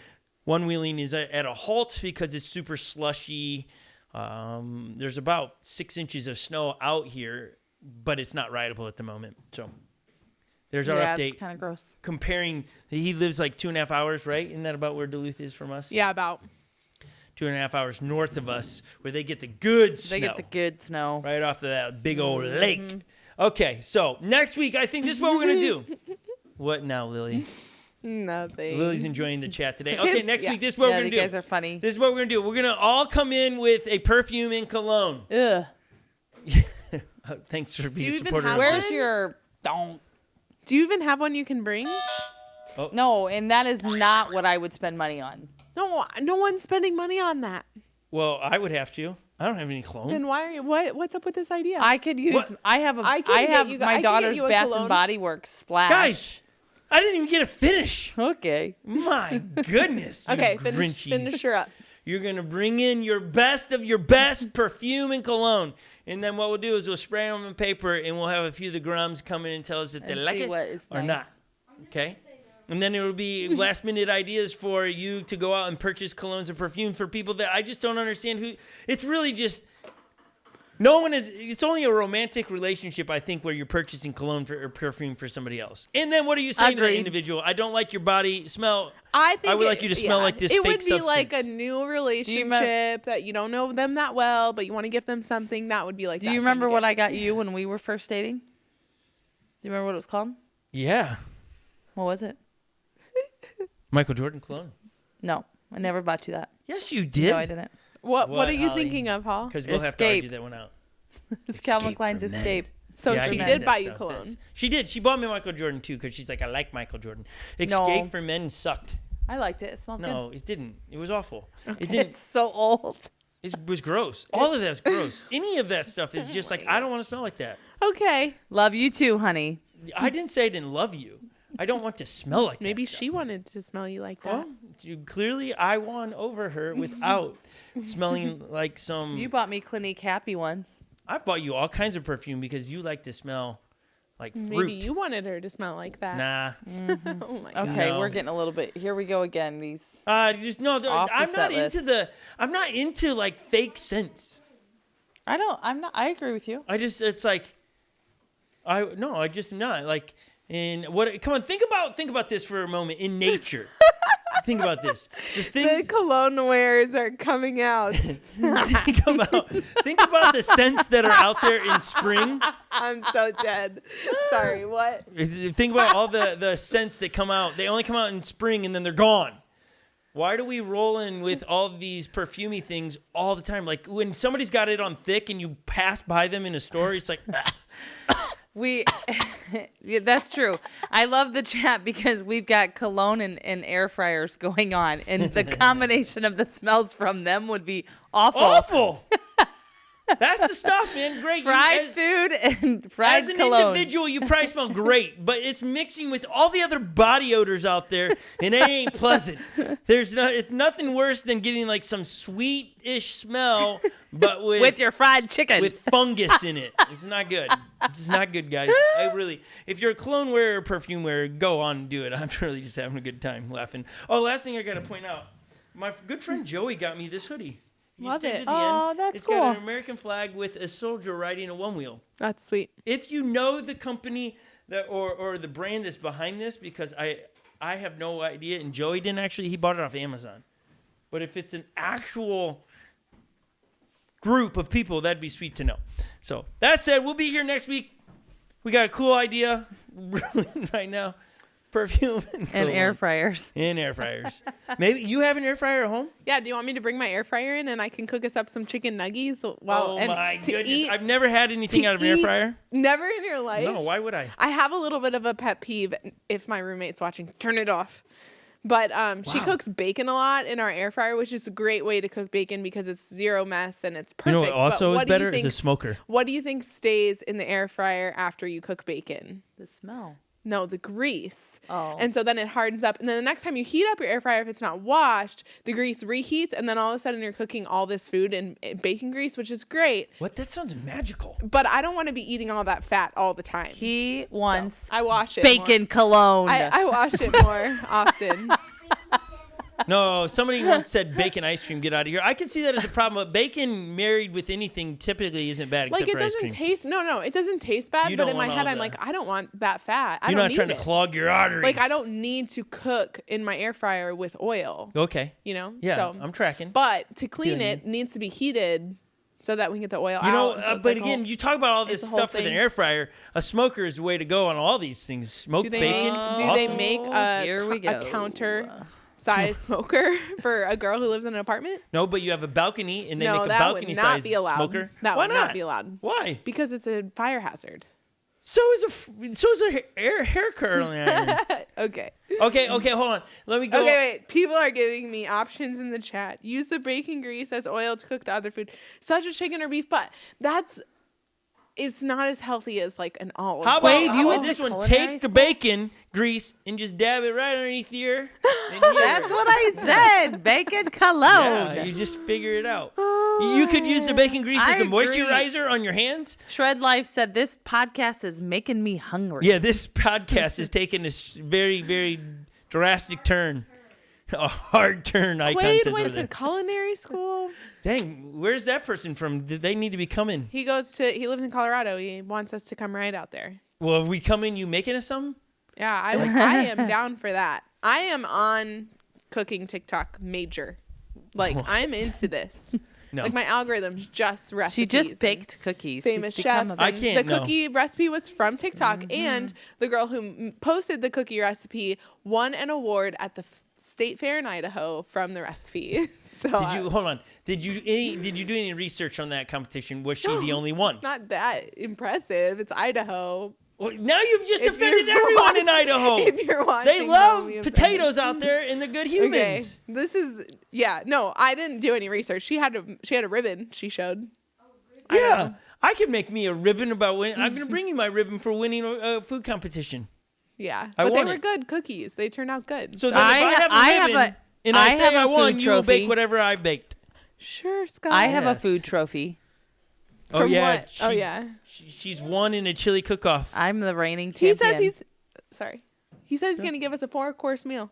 one wheeling is at a halt because it's super slushy. There's about 6 inches of snow out here, but it's not rideable at the moment. So there's our Yeah, update. it's kind of gross. Comparing, he lives like 2.5 hours, right? Isn't that about where Duluth is from us? Yeah, about. 2.5 hours north of us, where they get the good snow. They get the good snow. Right off of that big old lake. Okay, so next week, I think this is what we're going to do. What now, Lily? Nothing. Lily's enjoying the chat today. Okay, next Yeah. week, this is what Yeah, we're you going to guys do. are funny. This is what we're going to do. We're going to all come in with a perfume and cologne. Ugh. Thanks for you being a even supporter. have of Where's this. your? Don't. Do you even have one you can bring? No, and that is not what I would spend money on. No, no one's spending money on that. Well, I would have to. I don't have any cologne. Then why are you? What's up with this idea? I could use. What? I have a. I I, can get have you- I my can get daughter's you a Bath cologne. and Body Works splash. Guys, I didn't even get a finish. Okay. My goodness. you okay, Grinchies. finish her up. You're going to bring in your best of your best perfume and cologne. And then what we'll do is we'll spray them in paper and we'll have a few of the grums come in and tell us if they And like see it what is or nice. not. Okay? And then it'll be last minute ideas for you to go out and purchase colognes and perfume for people that I just don't understand who. It's really just. No one is. It's only a romantic relationship, I think, where you're purchasing cologne or perfume for somebody else. And then what are you saying to the Agreed. individual? I don't like your body smell. I think I would like you to smell like this It fake would be like a substance. new relationship that you don't know them that well, but you want to give them something. That would be like. Do you remember what I got you when we were first dating? Do you remember what it was called? Yeah. What was it? Michael Jordan cologne. No, I never bought you that. Yes, you did. No, I didn't. What What, are you Holly? thinking of, Paul? Because we'll have to argue Escape. that one out. It's Calvin Escape Klein's from men. Escape. So Yeah, I she can did do buy that you stuff. cologne. She did. She bought me Michael Jordan too because she's like, I like Michael Jordan. Escape No. for Men sucked. I liked it. It smelled No, it didn't. It was awful. It good. didn't. It's so old. It was gross. All of that's gross. Any of that stuff is just like, I don't want to smell like that. Okay, Love you too, honey. I didn't say I didn't love you. I don't want to smell like maybe that stuff. she wanted to smell you like that. Well, clearly I won over her without smelling like some. You bought me Clinique Happy ones. I've bought you all kinds of perfume because you like to smell like fruit. Maybe you wanted her to smell like that. Nah. Oh my god. Okay, No. we're getting a little bit. Here we go again. These. Just no. Off the I'm set not into list. I'm not into like fake scents. I'm not. I agree with you. It's like, I just am not like. And what? Come on, think about this for a moment in nature. Think about this. The The things. cologne wares are coming out. think about the scents that are out there in spring. I'm so dead. Sorry, what? Think about all the scents that come out. They only come out in spring and then they're gone. Why do we roll in with all these perfumey things all the time? Like when somebody's got it on thick and you pass by them in a store, it's like. Yeah, that's true. I love the chat because we've got cologne and air fryers going on, and the combination of the smells from them would be awful. Awful. That's the stuff, man. Great. Fried food and fried As an cologne. individual, you probably smell great, but it's mixing with all the other body odors out there, and it ain't pleasant. It's nothing worse than getting like some sweet-ish smell, but with your fried chicken. with fungus in it. It's not good. It's not good, guys. If you're a cologne wearer or perfume wearer, go on and do it. I'm really just having a good time laughing. Oh, last thing I got to point out, my good friend Joey got me this hoodie. You Love stayed it. to the Oh, end. that's It's cool. got an American flag with a soldier riding a one wheel. That's sweet. If you know the company that or the brand that's behind this, because I have no idea, and Joey didn't actually, he bought it off Amazon. But if it's an actual group of people, that'd be sweet to know. So that said, we'll be here next week. We got a cool idea right now. Perfume and air fryers. And air fryers. Maybe you have an air fryer at home? Yeah, do you want me to bring my air fryer in and I can cook us up some chicken nuggies? Oh my goodness. I've never had anything out of an air fryer. Never in your life? No, why would I? I have a little bit of a pet peeve. If my roommate's watching, turn it off. But she Wow. cooks bacon a lot in our air fryer, which is a great way to cook bacon because it's zero mess and it's perfect. You know what also But is better is a smoker. What do you think stays in the air fryer after you cook bacon? The smell. No, the grease. Oh. And so then it hardens up. And then the next time you heat up your air fryer, if it's not washed, the grease reheats. And then all of a sudden you're cooking all this food in bacon grease, which is great. What? That sounds magical. But I don't want to be eating all that fat all the time. He wants I wash it bacon cologne. more. I wash it more often. No, somebody once said bacon ice cream, get out of here. I can see that as a problem, but bacon married with anything typically isn't bad except Like it for ice doesn't cream. taste. No, it doesn't taste bad. You But don't in my want head, all I'm the- like, I don't want that fat. I You're don't not need trying to it. clog your arteries. Like I don't need to cook in my air fryer with oil. Okay. You know. Yeah, So, I'm tracking. but to clean Feeling it needs to be heated so that we can get the oil You know, out. And so it's but like again, you talk about all this it's a whole stuff with an thing. air fryer. A smoker is the way to go on all these things. Smoked do they bacon. make, do awesome. they make Here we a go. counter size smoker for a girl who lives in an apartment? No, but you have a balcony, and they No, make a that would balcony not size be allowed. smoker. That Why would not be allowed. Why? Because it's a fire hazard. So is a hair curling iron. Okay. Okay, hold on. Let me go. Okay, wait. People are giving me options in the chat. Use the bacon grease as oil to cook the other food, such as chicken or beef. But it's not as healthy as like an olive. How Wait, about, do you how went about this to one? culinary Take the bacon grease and just dab it right underneath the ear. That's what I said. Bacon cologne. Yeah, you just figure it out. You could use the bacon grease as I a agree. moisturizer on your hands. Shred Life said this podcast is making me hungry. Yeah, this podcast is taking this very, very drastic turn. A hard turn, Icon Quaid says over went to there. culinary school. Dang, where's that person from? Did they need to be coming? He lives in Colorado. He wants us to come right out there. Well, if we come in, you making us something? Yeah, I am down for that. I am on cooking TikTok major. Like I'm into this. No. Like my algorithm's just recipes. She just and baked cookies. famous She's become chefs. a- I And can't, the no. cookie recipe was from TikTok, and the girl who posted the cookie recipe won an award at the State Fair in Idaho from the recipe. So Hold on. Did you do any research on that competition? Was she the only one? not that impressive. It's Idaho. Well, now you've just If offended you're everyone in watching- Idaho. If you're watching, They love don't be potatoes out there, and they're good humans. Okay, this is no. I didn't do any research. She had a ribbon. She showed. Yeah, I could make me a ribbon about winning. I'm going to bring you my ribbon for winning a food competition. Yeah, I but they won were it. good cookies. They turned out good. So then if I have a ribbon, And I I say have a I won, food you will bake trophy. whatever I baked. Sure, Scott. I have a Yes. food trophy. Oh, From yeah. what? Oh, yeah. She's won in a chili cook-off. I'm the reigning He champion. says he's going to give us a 4-course meal.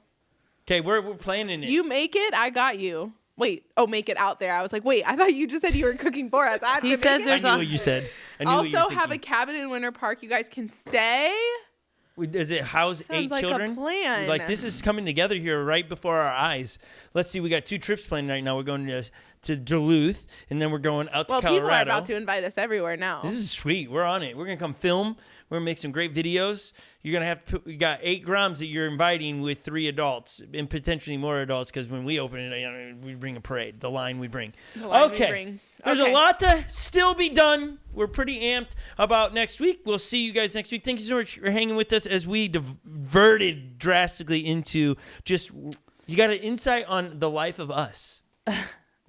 Okay, we're planning it. You make it, I got you. Wait, make it out there. I was like, wait, I thought you just said you were cooking for us. I have He to make says it. there's I knew a- what you said. I knew what you Also were have a thinking. cabin in Winter Park. You guys can stay. Does it house Sounds 8 like a children? plan. Like, this is coming together here right before our eyes. Let's see, we got 2 trips planned right now. We're going to Duluth, and then we're going out to Well, Colorado. people are about to invite us everywhere now. This is sweet. We're on it. We're going to come film. We're going to make some great videos. You're going to have to put, we got 8 grams that you're inviting with 3 adults and potentially more adults because when we open it, we bring a parade. The line we bring. The line we Okay. bring. There's Okay. a lot to still be done. We're pretty amped about next week. We'll see you guys next week. Thank you so much for hanging with us as we diverted drastically into just, you got an insight on the life of us.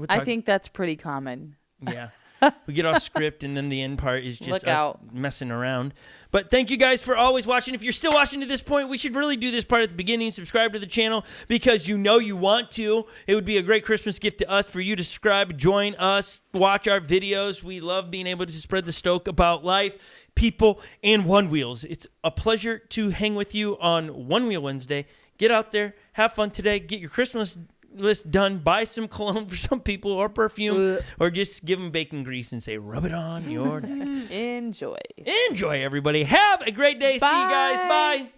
I think that's pretty common. Yeah. We get off script, and then the end part is just Look us out. messing around. But thank you guys for always watching. If you're still watching to this point, we should really do this part at the beginning. Subscribe to the channel because you know you want to. It would be a great Christmas gift to us for you to subscribe, join us, watch our videos. We love being able to spread the stoke about life, people, and One Wheels. It's a pleasure to hang with you on One Wheel Wednesday. Get out there, have fun today, get your Christmas list done, buy some cologne for some people or perfume, or just give them bacon grease and say, rub it on your neck. Enjoy. Enjoy, everybody. Have a great day. See you guys. Bye. Bye.